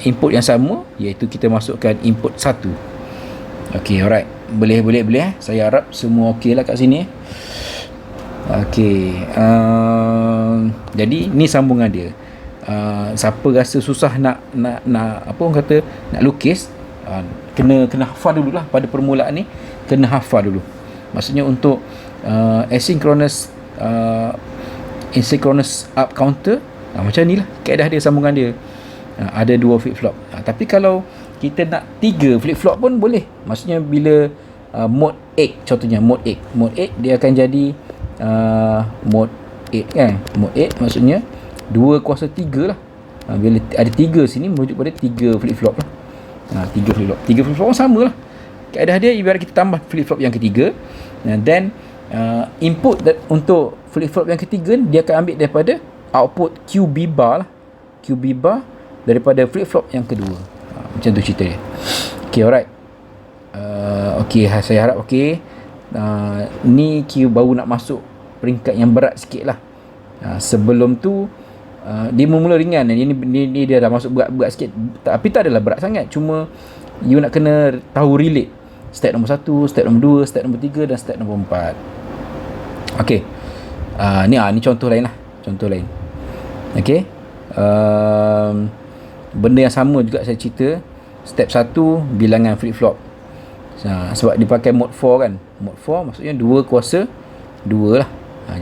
input yang sama, iaitu kita masukkan input 1. Okey, alright. Boleh. Saya harap semua okey lah kat sini. Okey. Jadi ni sambungan dia. Siapa rasa susah nak apa orang kata, nak lukis, kena hafal dululah pada permulaan ni, kena hafal dulu. Maksudnya untuk asynchronous asynchronous up counter, macam ni lah kaedah dia, sambungan dia. Ada 2 flip flop. Tapi kalau kita nak 3 flip flop pun boleh. Maksudnya bila mode 8, contohnya mode 8 dia akan jadi mode 8 kan. Mode 8 maksudnya 2 kuasa 3 lah. Bila ada 3 sini merujuk pada 3 flip flop lah. 3 flip flop. 3 flip flop pun sama lah. Kaedah dia ibarat kita tambah flip flop yang ketiga, dan input untuk flip flop yang ketiga dia akan ambil daripada output QB bar lah. QB bar daripada flip flop yang kedua. Macam tu cerita dia. Okay, alright. Okay, saya harap okay. Ni Q baru nak masuk peringkat yang berat sikit lah. Sebelum tu dia mula ringan. Ni dia dah masuk berat sikit, tapi tak adalah berat sangat. Cuma you nak kena tahu relate step nombor 1, step nombor 2, step nombor 3 dan step nombor 4. Okay. Ni contoh lain lah. Contoh lain. Okay. Benda yang sama juga saya cerita. Step 1, bilangan flip flop. Sebab dia pakai mode 4 kan. Mode 4 maksudnya 2 kuasa 2 lah.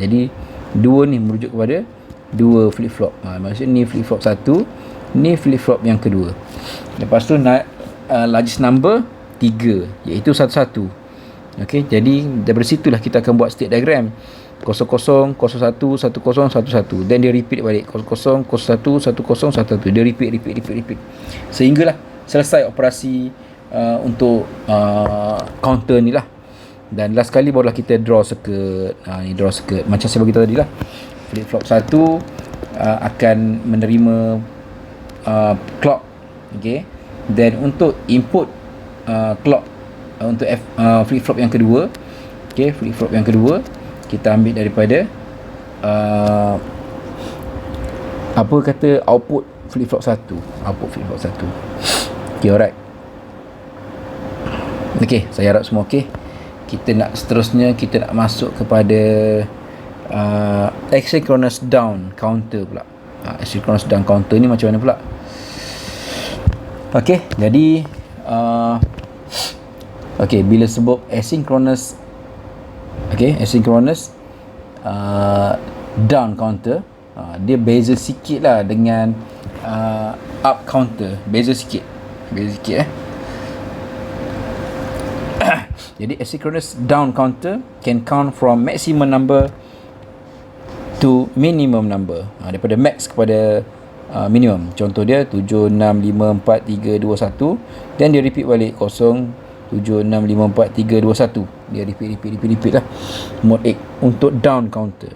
Jadi 2 ni merujuk kepada 2 flip flop. Maksudnya ni flip flop 1, ni flip flop yang kedua. Lepas tu largest number 3, iaitu 11. Okey, jadi daripada situlah kita akan buat state diagram. 00, 01, 10, 11. Then dia repeat balik 00, 01, 10, 11. Dia repeat sehinggalah selesai operasi untuk counter ni lah. Dan last kali barulah kita draw circuit. Ni draw circuit macam saya beritahu tadi lah. Flip flop 1 akan menerima clock. Okay. Dan untuk input clock untuk flip flop yang kedua, okay, flip flop yang kedua kita ambil daripada apa kata output flip flop 1. Okay, alright. Okay, saya harap semua okay. Kita nak seterusnya, kita nak masuk kepada asynchronous down counter pula. Asynchronous down counter ni macam mana pula? Okay, jadi okay, bila sebut asynchronous, okay, asynchronous down counter, dia beza sikit lah dengan up counter. Beza sikit Jadi asynchronous down counter can count from maximum number to minimum number. Daripada max kepada minimum. Contoh dia 7, 6, 5, 4, 3, 2, 1. Dan dia repeat balik 0, 7, 6, 5, 4, 3, 2, 1. Dia repeat lah. Mode 8 untuk down counter.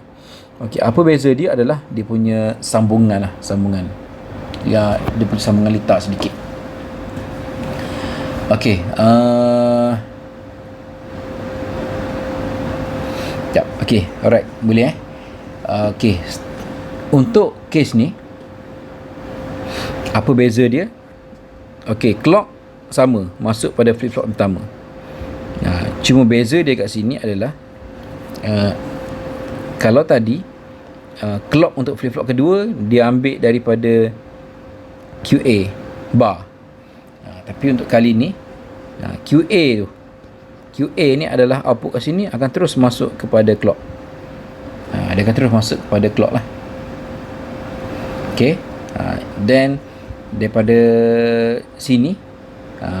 Okey, apa beza dia adalah dia punya sambungan lah. Dia punya sambungan litar sedikit. Okey, okey, alright, boleh okey. Untuk case ni apa beza dia? Okey, clock sama, masuk pada flip flop pertama. Cuma beza dia kat sini adalah kalau tadi clock untuk flip flop kedua dia ambil daripada QA bar. Tapi untuk kali ni QA ni adalah output kat sini akan terus masuk kepada clock. Dia akan terus masuk kepada clock lah. Okay. Then daripada sini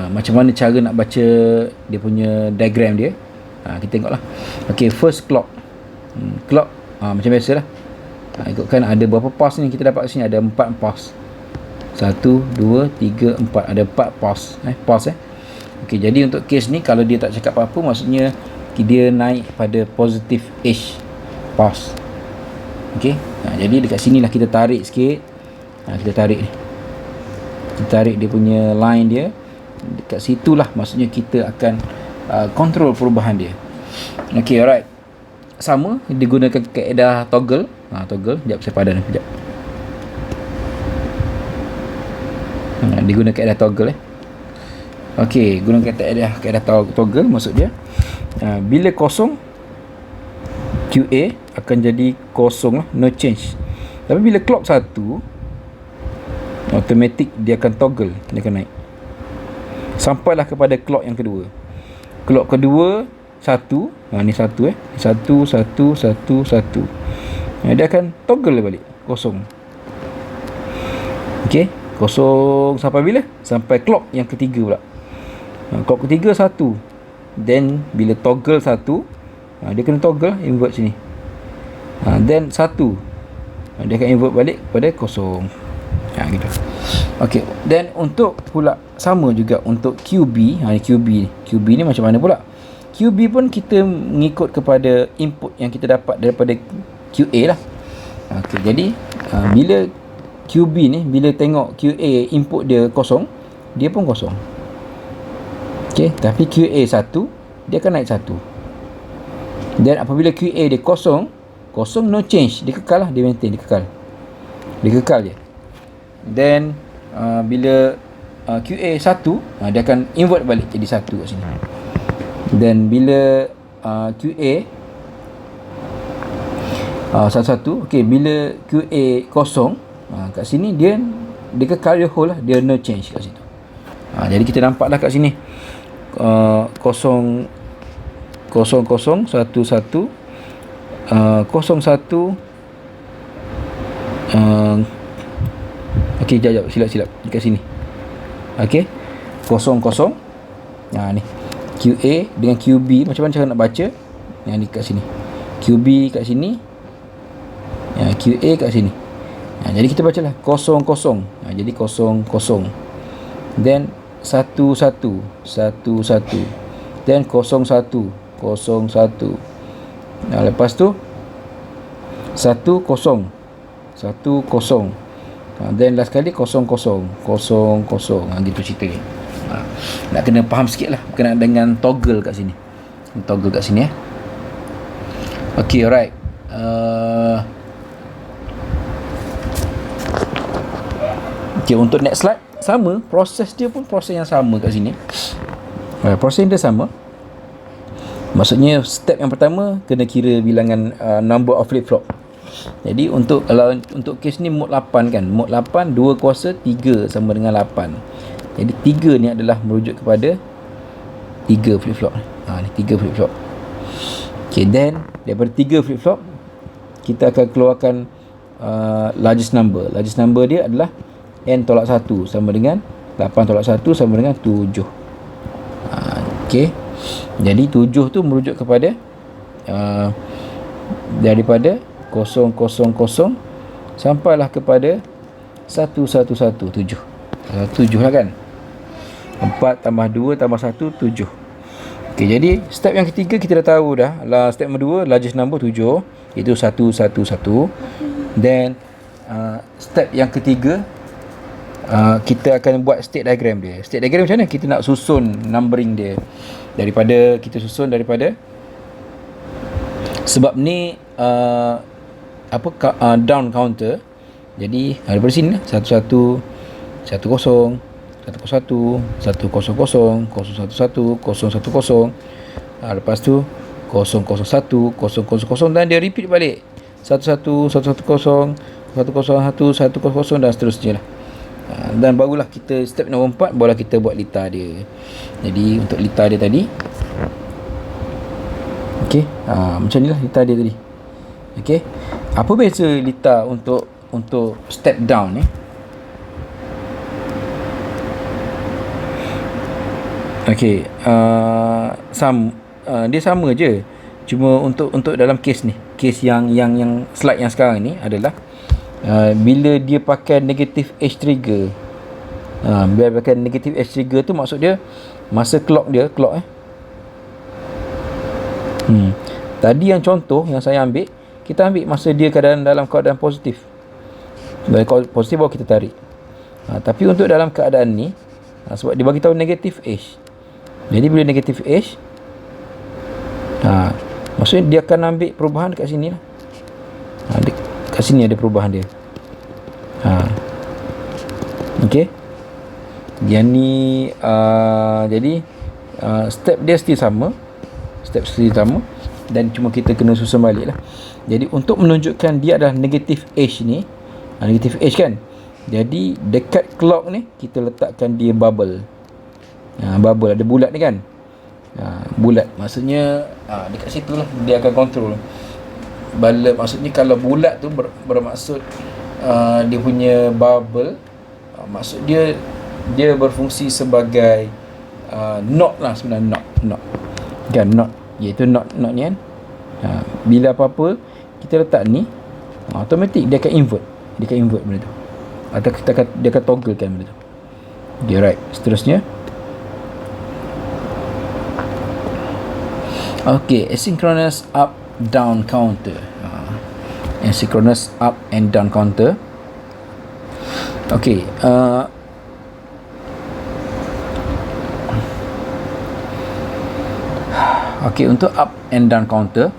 macam mana cara nak baca dia punya diagram dia, kita tengok lah. Okay, first clock. Clock macam biasa lah. Ikutkan ada berapa pass ni kita dapat kat sini, ada 4 pass. 1, 2, 3, 4. Ada 4 pass. Okay, jadi untuk case ni kalau dia tak cakap apa-apa, maksudnya dia naik pada positive H pass. Okey. Jadi dekat sini lah kita tarik sikit. Kita tarik ni. Kita tarik dia punya line dia. Dekat situlah maksudnya kita akan kontrol perubahan dia. Okey, alright. Sama, digunakan kaedah toggle. Toggle. Sekejap saya padan sekejap. Digunakan kaedah toggle Okey, gunakan kaedah toggle, maksud dia bila kosong, QA akan jadi kosong lah, no change. Tapi bila clock 1, automatic dia akan toggle, dia akan naik sampailah kepada clock yang kedua. Clock kedua 1, ni 1 1 dia akan toggle balik kosong. Okey, kosong sampai bila? Sampai clock yang ketiga pula. Clock ketiga 1. Then bila toggle 1, dia kena toggle invert sini. Then 1, dia akan invert balik kepada kosong. Gitu. Okey, then untuk pula sama juga untuk QB. QB ni macam mana pula? QB pun kita mengikut kepada input yang kita dapat daripada QA lah. Okey, jadi bila QB ni, bila tengok QA input dia kosong, dia pun kosong. Okey, tapi QA 1, dia akan naik 1. Dan apabila QA dia kosong no change, dia kekal lah, dia maintain, dia kekal je. Then bila QA 1, dia akan invert balik jadi 1 kat sini. Dan bila QA 1, okey, bila QA kosong, kat sini dia kekal, dia whole lah, dia no change kat situ. Jadi kita nampaklah kat sini 0 0 1 1 0 1 okey, jap silap dekat sini. Okey, 0 0 ni QA dengan QB, macam mana cara nak baca? Yang ni kat sini, QB kat sini, QA kat sini. Jadi kita bacalah 0 0. Jadi 0 0. Then 1 1 1 1. Then 0 1 0 1. Lepas tu 1 0 1 0. Then last kali 0 0 0 0. Gitu cerita ni. Nak kena faham sikit lah berkenaan dengan toggle kat sini. Toggle kat sini Okay, alright. Okay, untuk next slide, sama, proses dia pun proses yang sama kat sini. Proses dia sama. Maksudnya step yang pertama kena kira bilangan number of flip-flop. Jadi untuk kes ni mode 8 kan. Mode 8 2 kuasa 3 sama dengan 8. Jadi 3 ni adalah merujuk kepada 3 flip-flop. Ni 3 flip-flop. Okay, then daripada 3 flip-flop kita akan keluarkan largest number. Largest number dia adalah n tolak 1 sama dengan 8 tolak 1 sama dengan 7. Okay. Jadi 7 tu merujuk kepada daripada 0 0 0 sampailah kepada 1 1 1 7. 7 lah kan. 4 tambah 2 tambah 1 7. Okay, jadi step yang ketiga kita dah tahu dah lah. Step kedua largest number 7, itu 1 1 1. Then step yang ketiga kita akan buat state diagram dia. State diagram macam mana? Kita nak susun numbering dia. Kita susun daripada, sebab ni down counter. Jadi daripada sini 1 1 1 0 1 0 1 0 0 1 0 0 0 1 0. Lepas tu 0 0 1 0 0 0 dan dia repeat balik 1 1 1 1 0 1 0 1 1 0 dan seterusnya lah. Dan barulah kita step nombor 4, barulah kita buat litar dia. Jadi untuk litar dia tadi, okey, macam ni lah litar dia tadi. Okey, apa beza litar untuk step down ni? Okey, dia sama je. Cuma untuk dalam kes ni, kes yang slide yang sekarang ni adalah bila dia pakai negative edge trigger. Bila pakai negative edge trigger tu maksud dia masa clock tadi yang contoh yang saya ambil, kita ambil masa dia dalam keadaan positif. Dalam keadaan positif baru kita tarik. Tapi untuk dalam keadaan ni, sebab dia bagi tahu negative age. Jadi bila negative age, maksudnya dia akan ambil perubahan dekat sini lah. Kat sini ada perubahan dia. Okey. Yang ni jadi step dia still sama. Dan cuma kita kena susun balik lah. Jadi untuk menunjukkan dia adalah negative age ni, negative age kan, jadi dekat clock ni kita letakkan dia bubble. Bubble ada bulat ni kan. Bulat maksudnya dekat situ lah dia akan control. Maksudnya kalau bulat tu bermaksud dia punya bubble, maksud dia berfungsi sebagai knot lah sebenarnya, knot kan, knot, iaitu knot ni kan. Bila apa-apa kita letak ni, automatik dia akan invert benda tu, atau dia akan toggle kan benda tu. Okay, right. Seterusnya, okay, asynchronous up down counter. Asynchronous up and down counter. Okay, okay, untuk up and down counter,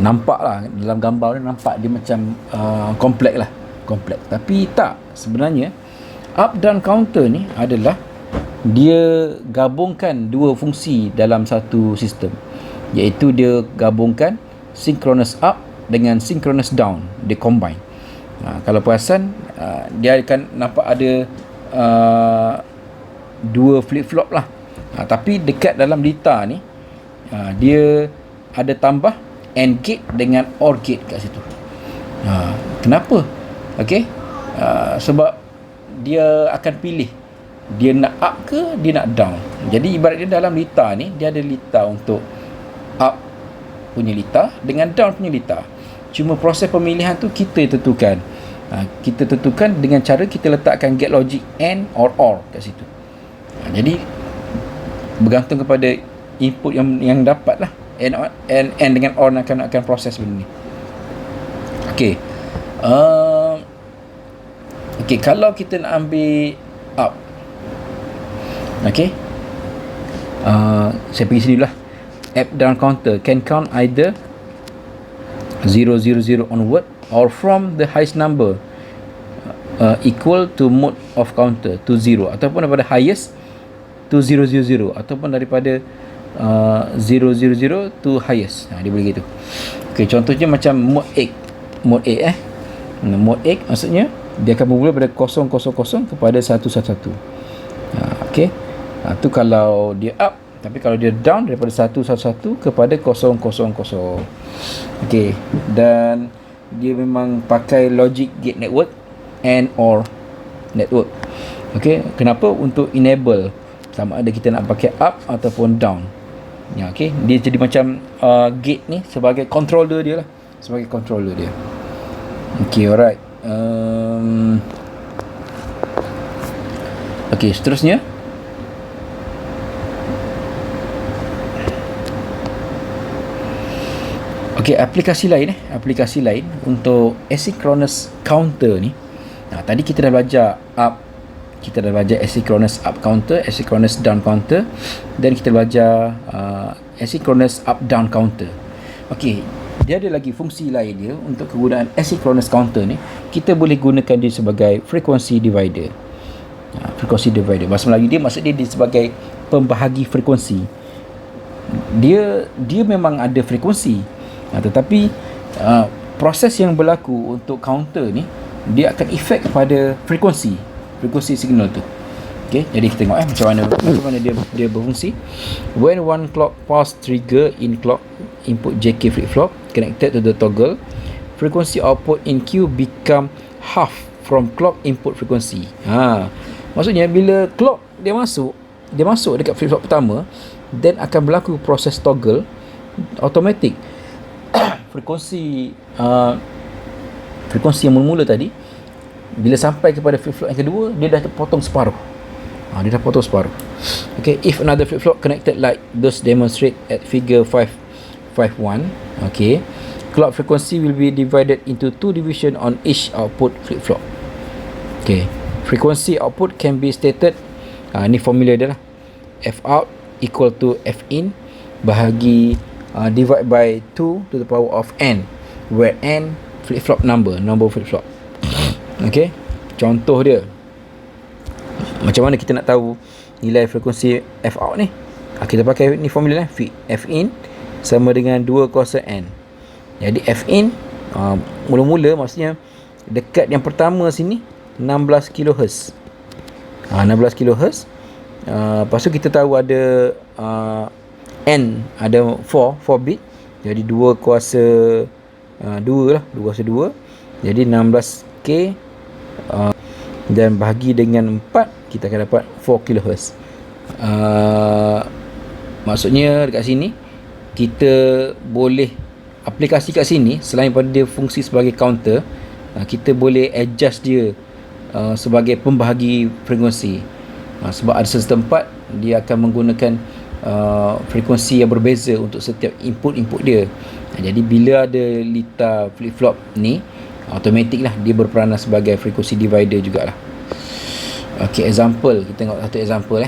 nampak lah dalam gambar ni, nampak dia macam kompleks lah, tapi tak. Sebenarnya up down counter ni adalah dia gabungkan dua fungsi dalam satu sistem, iaitu dia gabungkan synchronous up dengan synchronous down, dia combine. Kalau perasan, dia akan nampak ada dua flip-flop lah. Tapi dekat dalam data ni, dia ada tambah AND gate dengan OR gate kat situ. Kenapa? Okey, sebab dia akan pilih dia nak up ke dia nak down. Jadi ibarat dia dalam lita ni, dia ada lita untuk up punya lita dengan down punya lita. Cuma proses pemilihan tu kita tentukan. Kita tentukan dengan cara kita letakkan gate logic AND or OR kat situ. Jadi bergantung kepada input yang dapat lah. And dengan OR akan proses benda ni. Okey. Okey, kalau kita nak ambil up, okey, saya pergi sini lah. Up down counter can count either 000 onward or from the highest number equal to mode of counter to 0, ataupun daripada highest to 000, ataupun daripada 000 to highest. Dia boleh gitu. Okey, contohnya macam mode 8. Mode 8 maksudnya dia akan bermula pada 000 kepada 111. Okey. Tu kalau dia up, tapi kalau dia down daripada 111 kepada 000. Okey, dan dia memang pakai logic gate network and or network. Okey, kenapa? Untuk enable sama ada kita nak pakai up ataupun down. Okey, dia jadi macam gate ni sebagai controller dia lah, sebagai controller dia. Okey, alright. Okey, seterusnya, okey, aplikasi lain untuk asynchronous counter ni. Tadi kita dah belajar up, kita dah belajar asynchronous up counter, asynchronous down counter, dan kita belajar asynchronous up down counter. Okey, dia ada lagi fungsi lain dia untuk kegunaan asynchronous counter ni. Kita boleh gunakan dia sebagai frequency divider. Frequency divider, bahasa Melayu dia, maksud dia sebagai pembahagi frekuensi. Dia memang ada frekuensi, tetapi proses yang berlaku untuk counter ni, dia akan efek kepada frekuensi signal tu. Okey, jadi kita tengok macam mana dia berfungsi. When one clock pulse trigger in clock input JK flip flop connected to the toggle, frequency output in Q become half from clock input frequency. Maksudnya bila clock dia masuk dekat flip flop pertama, then akan berlaku proses toggle automatik. Frekuensi yang mula tadi, bila sampai kepada flip flop yang kedua, dia dah potong separuh. Okay, if another flip flop connected like those demonstrate at figure 5 0.51. Okay, clock frequency will be divided into two division on each output flip-flop. Okay, frequency output can be stated, ni formula dia lah, F out equal to F in bahagi divide by 2 to the power of n, where n flip-flop number flip-flop. Okay, contoh dia, macam mana kita nak tahu nilai frekuensi F out ni? Kita pakai ni formula lah, F in sama dengan 2 kuasa n. Jadi F in mula-mula maksudnya dekat yang pertama sini 16 kHz. 16 kHz. Lepas tu kita tahu ada n ada 4 bit. Jadi 2 kuasa 2 lah, 2 kuasa 2. Jadi 16K dan bahagi dengan 4, kita akan dapat 4 kHz. Maksudnya dekat sini kita boleh aplikasi kat sini, selain pada dia fungsi sebagai counter, kita boleh adjust dia sebagai pembahagi frekuensi. Sebab ada setempat dia akan menggunakan frekuensi yang berbeza untuk setiap input dia. Jadi bila ada litar flip-flop ni, automatik lah dia berperanan sebagai frekuensi divider jugalah. Okay, example, kita tengok satu example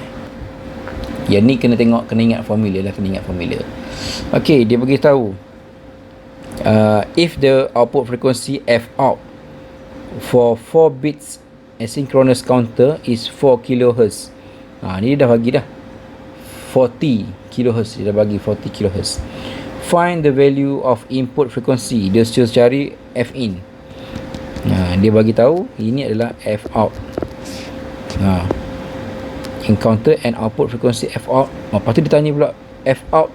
Yang ni kena ingat formula lah, Okay, dia bagi tahu if the output frequency F out for 4 bits asynchronous counter is 4 kHz. Ni dia dah bagi dah 40 kHz, dia dah bagi 40 kHz. Find the value of input frequency. Dia cari F in. Dia bagi tahu ini adalah F out. Encounter and output frequency F out. Lepas tu dia tanya pula F out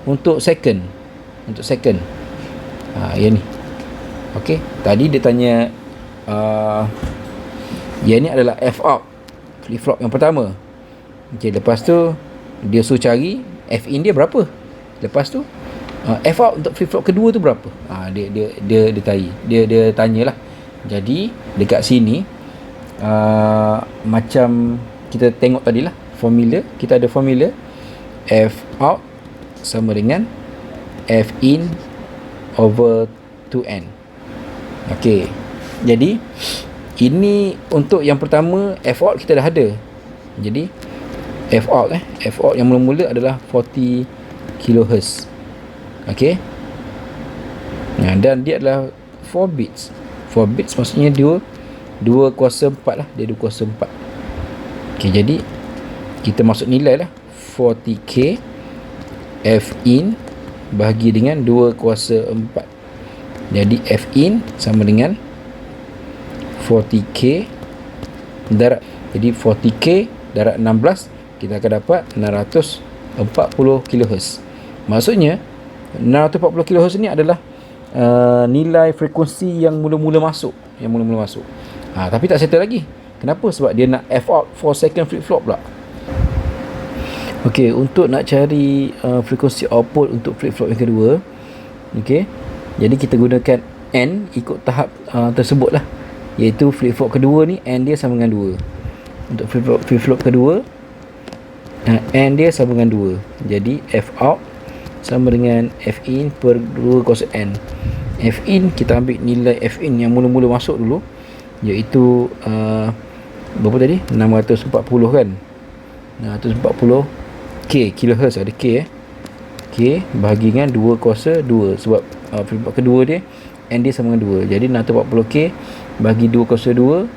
untuk second. Yang ni. Okey, tadi dia tanya yang ni adalah F out flip-flop yang pertama. Okey, lepas tu dia suruh cari F in dia berapa. Lepas tu F out untuk flip-flop kedua tu berapa. Dia tanyalah. Jadi dekat sini macam kita tengok tadi lah formula, kita ada formula F out sama dengan F in over 2n. Okey, jadi ini untuk yang pertama F out kita dah ada. Jadi F out yang mula-mula adalah 40 kHz. Okey, dan dia adalah 4 bits. 4 bits maksudnya 2 kuasa 4 lah, dia 2 kuasa 4. Okey, jadi kita masuk nilai lah 40k F in bahagi dengan 2 kuasa 4. Jadi F in sama dengan 40k darab, jadi 40k darab 16, kita akan dapat 640 kHz. Maksudnya 640 kHz ni adalah nilai frekuensi yang mula-mula masuk, tapi tak settle lagi. Kenapa? Sebab dia nak F out for second flip-flop pula. Okey, untuk nak cari frekuensi output untuk flip-flop yang kedua, okey, jadi kita gunakan N ikut tahap tersebut lah, iaitu flip-flop kedua ni N dia sama dengan 2. Untuk flip-flop kedua N dia sama dengan 2. Jadi F out sama dengan F in per 2 kuasa N. F in, kita ambil nilai F in yang mula-mula masuk dulu, iaitu berapa tadi? 640 kan? 640 K kHz, ada K K bahagi dengan 2 kuasa 2, sebab flip-flop kedua dia N dia sama dengan 2. Jadi 640K bagi 2 kuasa 2,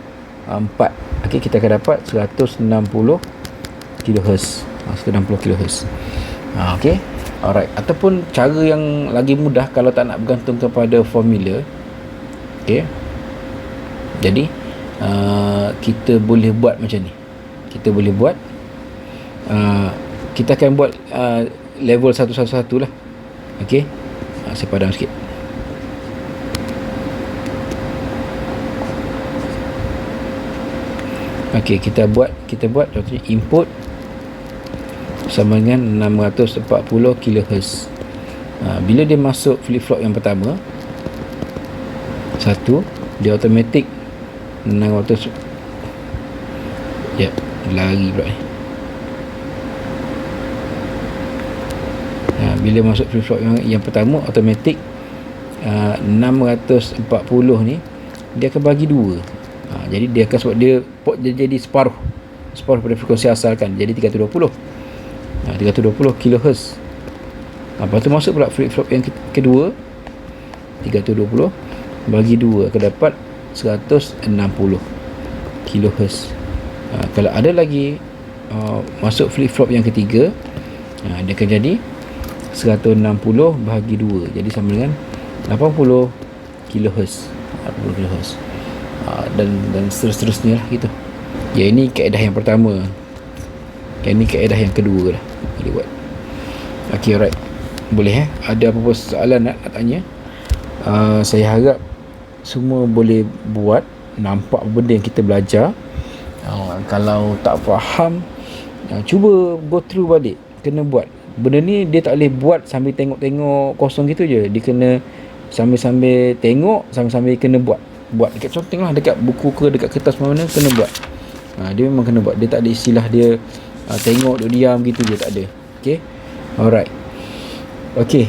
4. Okey, kita akan dapat 160 kHz. 160 kHz. Okey. Alright, ataupun cara yang lagi mudah kalau tak nak bergantung kepada formula. Okey. Jadi kita boleh buat macam ni. Kita akan buat level 111 lah. Okey. Saya padam sikit. Okey, kita buat contohnya input sama dengan 640 kHz. Bila dia masuk flip-flop yang pertama, dia automatik 600. Lari pula ni. bila masuk flip-flop yang pertama, automatic 640 ni dia akan bagi 2. Jadi dia akan, sebab dia jadi separuh pada frekuensi asal kan, jadi 320 kHz. Lepas tu masuk pula flip-flop yang kedua, 320 bagi 2 akan dapat 160 kHz. Kalau ada lagi masuk flip-flop yang ketiga, dia akan jadi 160 bahagi 2, jadi sama dengan 80 kHz. 80 kHz. Dan seterusnya lah gitu. Ya, ini kaedah yang pertama. Ini kaedah yang kedua lah boleh buat. Okay, alright. Boleh ada apa-apa soalan nak tanya? Saya harap semua boleh buat, nampak benda yang kita belajar. Kalau tak faham, cuba go through balik, kena buat. Benda ni dia tak boleh buat sambil tengok-tengok kosong gitu je. Dia kena sambil-sambil tengok, sambil-sambil kena buat dekat contoh lah, dekat buku ke dekat kertas mana kena buat. Dia memang kena buat. Dia tak ada istilah dia tengok duduk diam gitu je, tak ada. Okay, alright. Okay,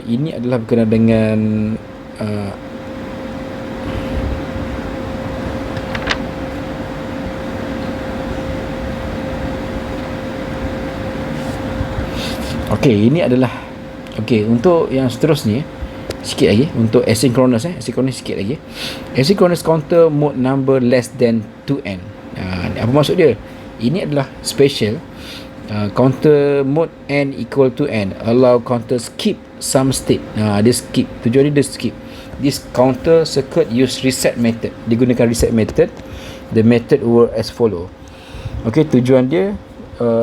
ini adalah berkenaan dengan okay, ini adalah okay, untuk yang seterusnya sikit lagi, untuk asynchronous sikit lagi. Asynchronous counter mode number less than 2n. Apa maksud dia? Ini adalah special counter mode n equal to n, allow counter skip some state. Dia skip, tujuan dia skip. This counter circuit use reset method. Digunakan reset method. The method work as follow. Okay, tujuan dia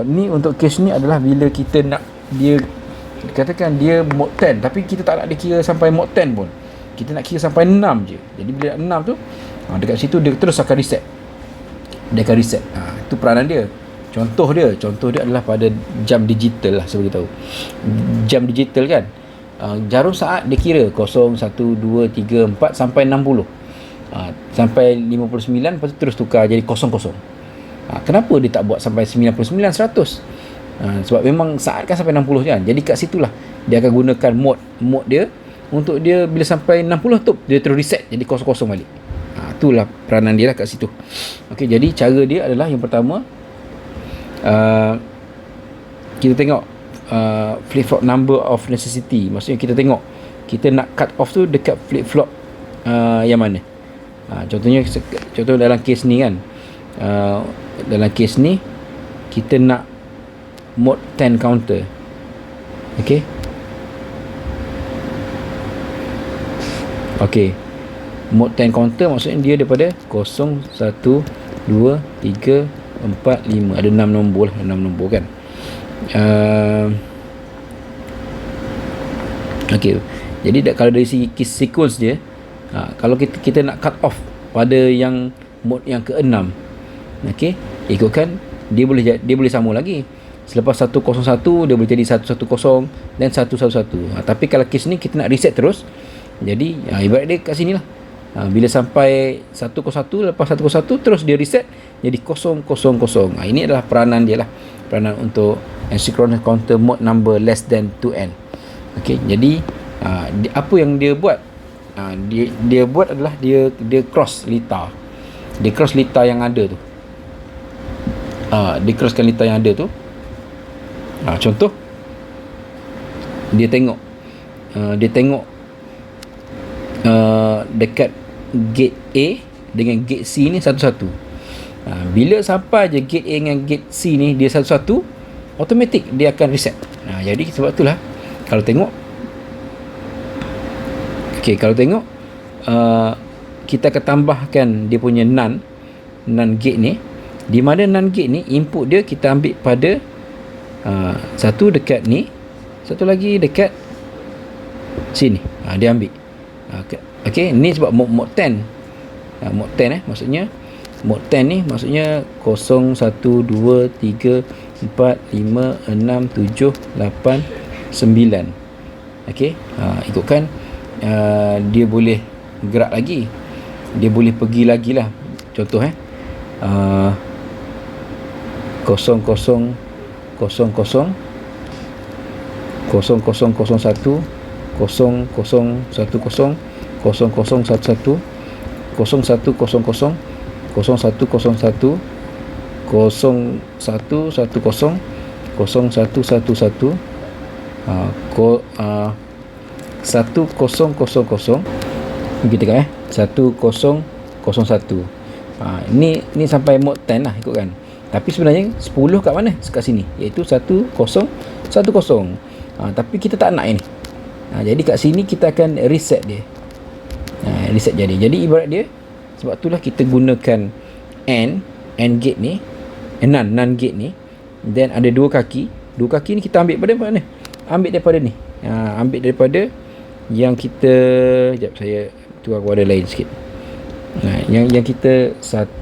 ni untuk case ni adalah bila kita nak dia, katakan dia mode 10, tapi kita tak nak dia kira sampai mode 10 pun, kita nak kira sampai 6 je. Jadi bila 6 tu, dekat situ dia terus akan reset. Dia akan reset. Itu peranan dia. Contoh dia adalah pada jam digital lah, saya beritahu. Jam digital kan, jarum saat dia kira 0, 1, 2, 3, 4 sampai 60. Sampai 59, lepas tu terus tukar jadi 00. Kenapa dia tak buat sampai 99, 100? Sebab memang saat kan sampai 60 kan. Jadi kat situlah dia akan gunakan mode dia untuk dia bila sampai 60 tu dia terus reset jadi 00 balik. Itulah peranan dia lah kat situ. Okey, jadi cara dia adalah yang pertama, kita tengok flip-flop number of necessity. Maksudnya kita tengok kita nak cut off tu dekat flip-flop yang mana. Contohnya dalam kes ni kan, dalam kes ni kita nak mode 10 counter. Okey. Mode 10 counter maksudnya dia daripada 0, 1, 2, 3, 4, 5. Ada 6 nombor lah, 6 nombor kan. Okey. Jadi kalau dari segi sequence dia, kalau kita nak cut off pada yang mode yang ke-6, okey, ikutkan dia boleh sambung lagi. Selepas 101 dia boleh jadi 110 dan 111. Tapi kalau kes ni kita nak reset terus. Jadi ibarat dia kat sini lah. Bila sampai 101, lepas 101 terus dia reset jadi 000. Ini adalah peranan dia lah. Peranan untuk asynchronous counter mode number less than 2n. Okey, jadi apa yang dia buat? Dia buat adalah dia cross litar. Dia cross litar yang ada tu. Dia crosskan litar yang ada tu. Contoh dia tengok dekat gate A dengan gate C ni satu-satu. Bila sampai je gate A dengan gate C ni dia satu-satu, automatic dia akan reset. Jadi sebab itulah kalau tengok kita akan tambahkan dia punya NAND gate ni, di mana NAND gate ni input dia kita ambil pada satu dekat ni, satu lagi dekat sini. Dia ambil. Okey, ni sebab mode 10. Mode 10 maksudnya mode 10 ni maksudnya 0, 1, 2, 3, 4, 5, 6, 7, 8, 9. Okey, ikutkan dia boleh gerak lagi. Dia boleh pergi lagi lah. Contoh 0, 0, 0, 0, 0001 0010 0011 0100 0101 0110 0111 1000. Kita tengok 1001. Ni sampai mode 10 lah ikutkan. Tapi sebenarnya 10 kat mana? Kat sini, iaitu 1010. Tapi kita tak nak ini. Jadi kat sini kita akan reset dia. Reset jadi ibarat dia. Sebab itulah kita gunakan AND gate ni, NAND gate ni. Then ada dua kaki ni kita ambil pada mana? Ambil daripada ni. Ambil daripada yang kita, sekejap saya tu aku ada lain sikit. Yang kita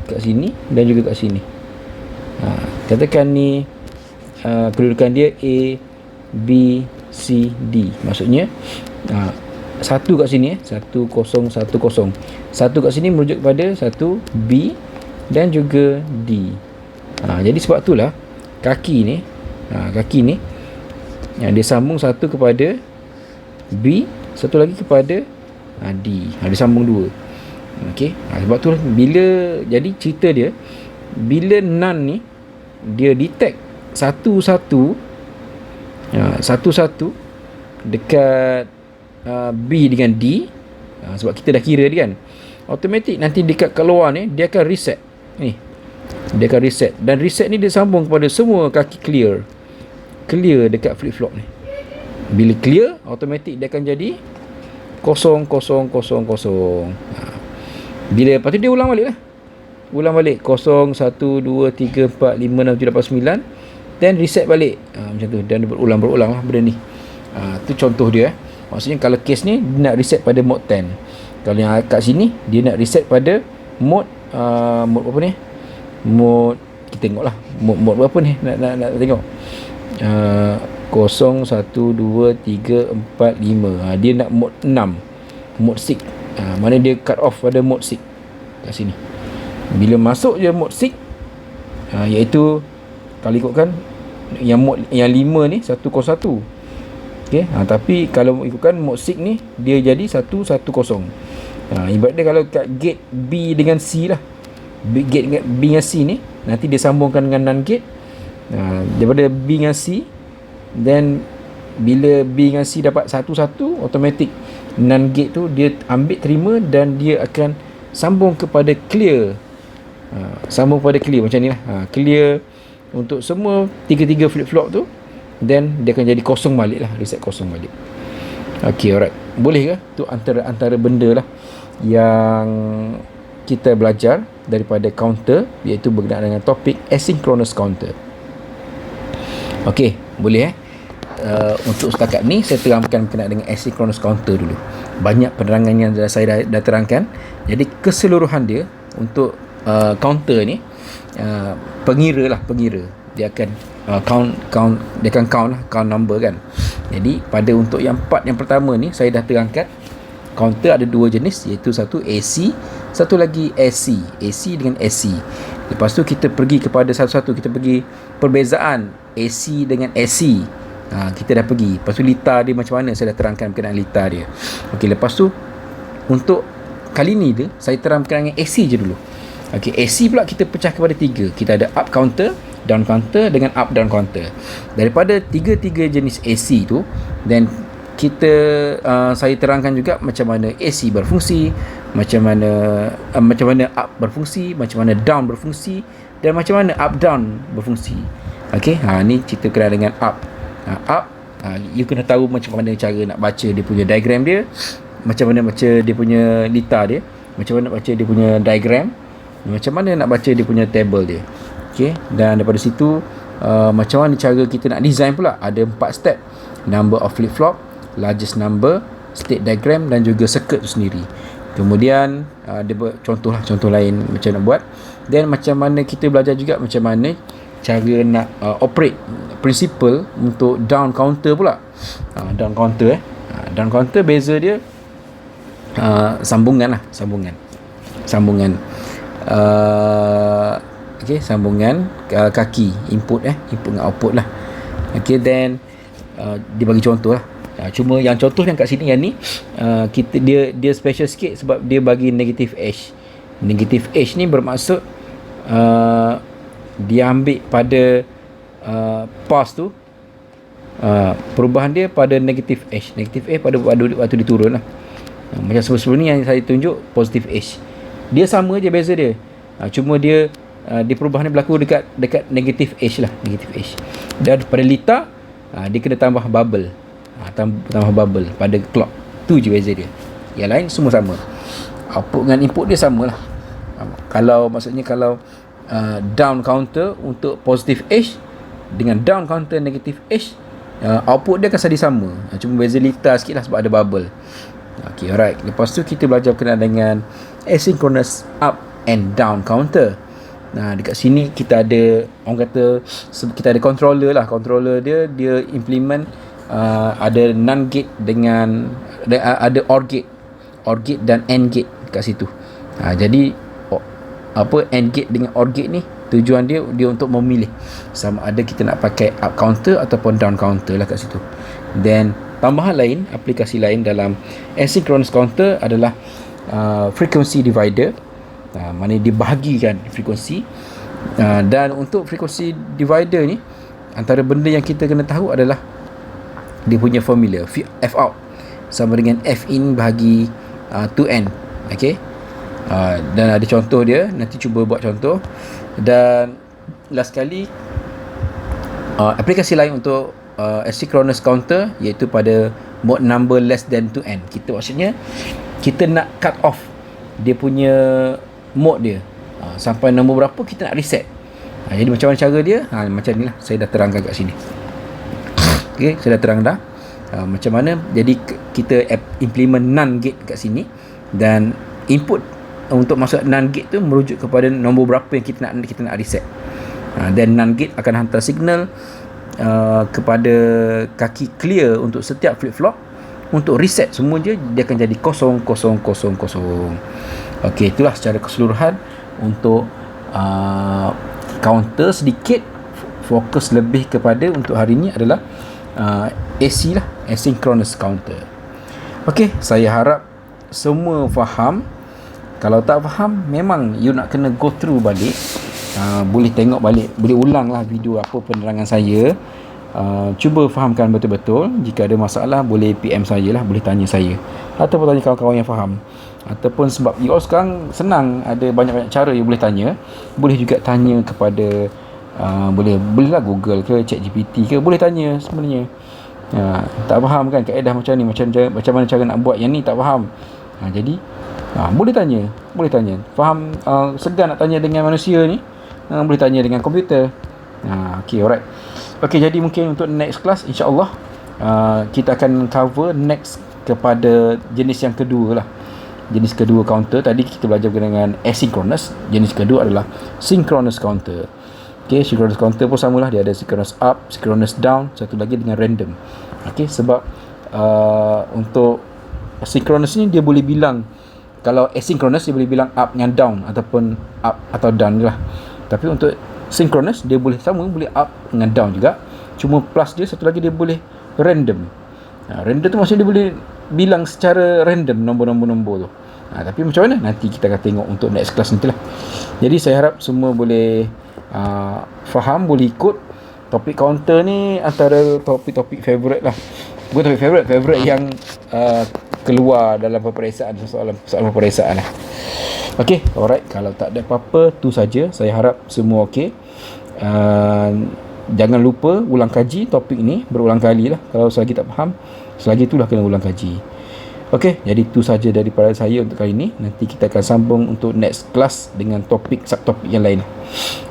kat sini dan juga kat sini. Katakan ni kedudukan dia A, B, C, D. Maksudnya satu kat sini 1010. Satu kat sini merujuk kepada satu B dan juga D. Jadi sebab itulah kaki ni dia sambung satu kepada B, satu lagi kepada D. Dia sambung dua. Okey. Sebab tu bila jadi cerita dia, bila NAND ni dia detect satu-satu dekat B dengan D, sebab kita dah kira dia kan, automatik nanti dekat keluar ni dia akan reset. Ni dia akan reset, dan reset ni dia sambung kepada semua kaki clear dekat flip-flop ni. Bila clear, automatik dia akan jadi 0000. Bila lepas tu dia ulang balik 0, 1, 2, 3, 4, 5, 6, 7, 8, 9, then reset balik. Macam tu, dan berulang lah benda ni. Tu contoh dia. Maksudnya kalau case ni dia nak reset pada mode 10. Kalau yang kat sini dia nak reset pada mode mode apa ni? Mode, kita tengoklah mode berapa ni nak tengok. 0, 1, 2, 3, 4, 5. Dia nak mode 6, mode 6. Mana dia cut off pada mode 6 kat sini. Bila masuk je mode 6, iaitu kalau ikutkan yang mode yang 5 ni 101. Okey, tapi kalau ikutkan mode 6 ni dia jadi 110. Ibarat dia kalau kat gate B dengan C lah. Gate dengan B dengan C ni nanti dia sambungkan dengan NAND gate. Daripada B dengan C, then bila B dengan C dapat 1, automatik NAND gate tu dia ambil terima dan dia akan sambung kepada clear. Sambung kepada clear macam ni lah. Clear untuk semua tiga flip-flop tu, then dia akan jadi kosong balik lah, reset kosong balik. Okay, alright. Boleh ke? Tu antara benda lah yang kita belajar daripada counter, iaitu berkenaan dengan topik asynchronous counter. Okay, boleh untuk setakat ni saya terangkan berkenaan dengan asynchronous counter dulu. Banyak penerangan yang saya dah terangkan. Jadi keseluruhan dia untuk counter ni, pengira dia akan dia akan count number kan. Jadi pada untuk yang part yang pertama ni saya dah terangkan counter ada dua jenis, iaitu satu AC, satu lagi AC dengan AC. Lepas tu kita pergi kepada satu-satu, kita pergi perbezaan AC dengan AC. Kita dah pergi. Lepas tu litar dia macam mana, saya dah terangkan berkenaan litar dia. Okey, lepas tu untuk kali ni dia saya terangkan dengan AC je dulu. Okey, AC pula kita pecah kepada tiga. Kita ada up counter, down counter dengan up down counter. Daripada tiga-tiga jenis AC tu, then kita saya terangkan juga macam mana AC berfungsi, macam mana up berfungsi, macam mana down berfungsi, dan macam mana up down berfungsi. Okey, ni cerita kena dengan up. You kena tahu macam mana cara nak baca dia punya diagram dia, macam mana baca dia punya litar dia, macam mana baca dia punya diagram, macam mana nak baca dia punya table dia. Okey, dan daripada situ macam mana cara kita nak design pula. Ada 4 step: number of flip-flop, largest number, state diagram dan juga circuit tu sendiri. Kemudian dia buat contoh lain macam nak buat. Dan macam mana kita belajar juga macam mana cara nak operate principle untuk down counter pula. Down counter down counter beza dia sambungan okey, sambungan kaki input dengan output lah. Okey, then dia bagi contoh lah. Cuma yang contoh yang kat sini yang ni dia special sikit sebab dia bagi negative edge. Negative edge ni bermaksud dia ambil pada pass tu, perubahan dia pada negative edge. Negative edge pada waktu dia turun lah. Macam sebelum ni yang saya tunjuk positive edge, dia sama je, beza dia cuma dia perubahan dia berlaku dekat negative edge lah, negative edge. Dan pada Lita dia kena tambah bubble, tambah bubble pada clock, tu je beza dia. Yang lain semua sama, output dengan input dia sama lah. Maksudnya kalau down counter untuk positive edge dengan down counter negative edge, output dia akan jadi sama, cuma beza Lita sikit lah sebab ada bubble. Okay, alright. Lepas tu kita belajar berkenaan dengan asynchronous up and down counter. Dekat sini kita ada, orang kata kita ada controller lah. Controller dia implement ada NAND gate dengan ada OR gate dan AND gate kat situ. Jadi AND gate dengan OR gate ni tujuan dia untuk memilih sama ada kita nak pakai up counter ataupun down counter lah kat situ. Then tambahan lain, aplikasi lain dalam asynchronous counter adalah frequency divider. Mana dibahagikan frekuensi. Dan untuk frequency divider ni, antara benda yang kita kena tahu adalah dia punya formula F out sama dengan F in bahagi 2n. Okay. Dan ada contoh dia, nanti cuba buat contoh. Dan last sekali, aplikasi lain untuk asynchronous counter iaitu pada mode number less than 2n. Maksudnya kita nak cut off dia punya mode dia, sampai nombor berapa kita nak reset. Jadi macam mana cara dia? Macam ni lah, saya dah terangkan kat sini. Okay, saya dah terang dah macam mana. Jadi kita implement NAND gate kat sini, dan input untuk masuk NAND gate tu merujuk kepada nombor berapa yang kita nak reset. Dan NAND gate akan hantar signal kepada kaki clear untuk setiap flip-flop. Untuk reset semua dia akan jadi 0, 0, 0, 0. Okey, itulah secara keseluruhan untuk counter. Sedikit fokus lebih kepada untuk hari ini adalah AC lah, asynchronous counter. Okey, saya harap semua faham. Kalau tak faham, memang you nak kena go through balik. Boleh tengok balik, boleh ulang lah video apa penerangan saya. Cuba fahamkan betul-betul. Jika ada masalah, boleh PM saya lah, boleh tanya saya ataupun tanya kawan-kawan yang faham. Ataupun sebab you all sekarang senang, ada banyak-banyak cara you boleh tanya. Boleh juga tanya kepada bolehlah Google ke ChatGPT ke, boleh tanya sebenarnya. Tak faham kan kaedah macam ni, macam mana cara nak buat yang ni, tak faham. Jadi boleh tanya. Faham, segan nak tanya dengan manusia ni, boleh tanya dengan komputer. Okay, alright. Okay, jadi mungkin untuk next class, insyaAllah kita akan cover next kepada jenis yang kedua lah. Jenis kedua counter. Tadi kita belajar dengan asynchronous. Jenis kedua adalah synchronous counter. Okay, synchronous counter pun samalah. Dia ada synchronous up, synchronous down, satu lagi dengan random. Okay, sebab untuk synchronous ni dia boleh bilang, kalau asynchronous dia boleh bilang up dengan down, ataupun up atau down lah. Tapi untuk synchronous dia boleh sama, boleh up dengan down juga. Cuma plus dia satu lagi, dia boleh random. Random tu maksudnya dia boleh bilang secara random nombor-nombor tu. Tapi macam mana, nanti kita akan tengok untuk next class nantilah. Jadi saya harap semua boleh faham, boleh ikut. Topik counter ni antara topik-topik favourite lah. Bukan topik favourite yang keluar dalam peperiksaan, soalan peperiksaan lah. Okay, alright. Kalau tak ada apa-apa, tu saja. Saya harap semua okey. Jangan lupa ulang kaji topik ni berulang kali lah. Kalau selagi tak faham, selagi itulah kena ulang kaji. Okey, jadi itu saja daripada saya untuk kali ini. Nanti kita akan sambung untuk next class dengan topik, subtopik yang lain.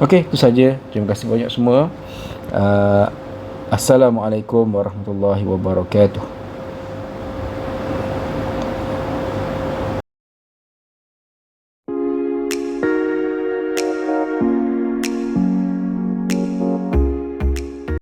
Okey, itu saja. Terima kasih banyak semua. Assalamualaikum warahmatullahi wabarakatuh.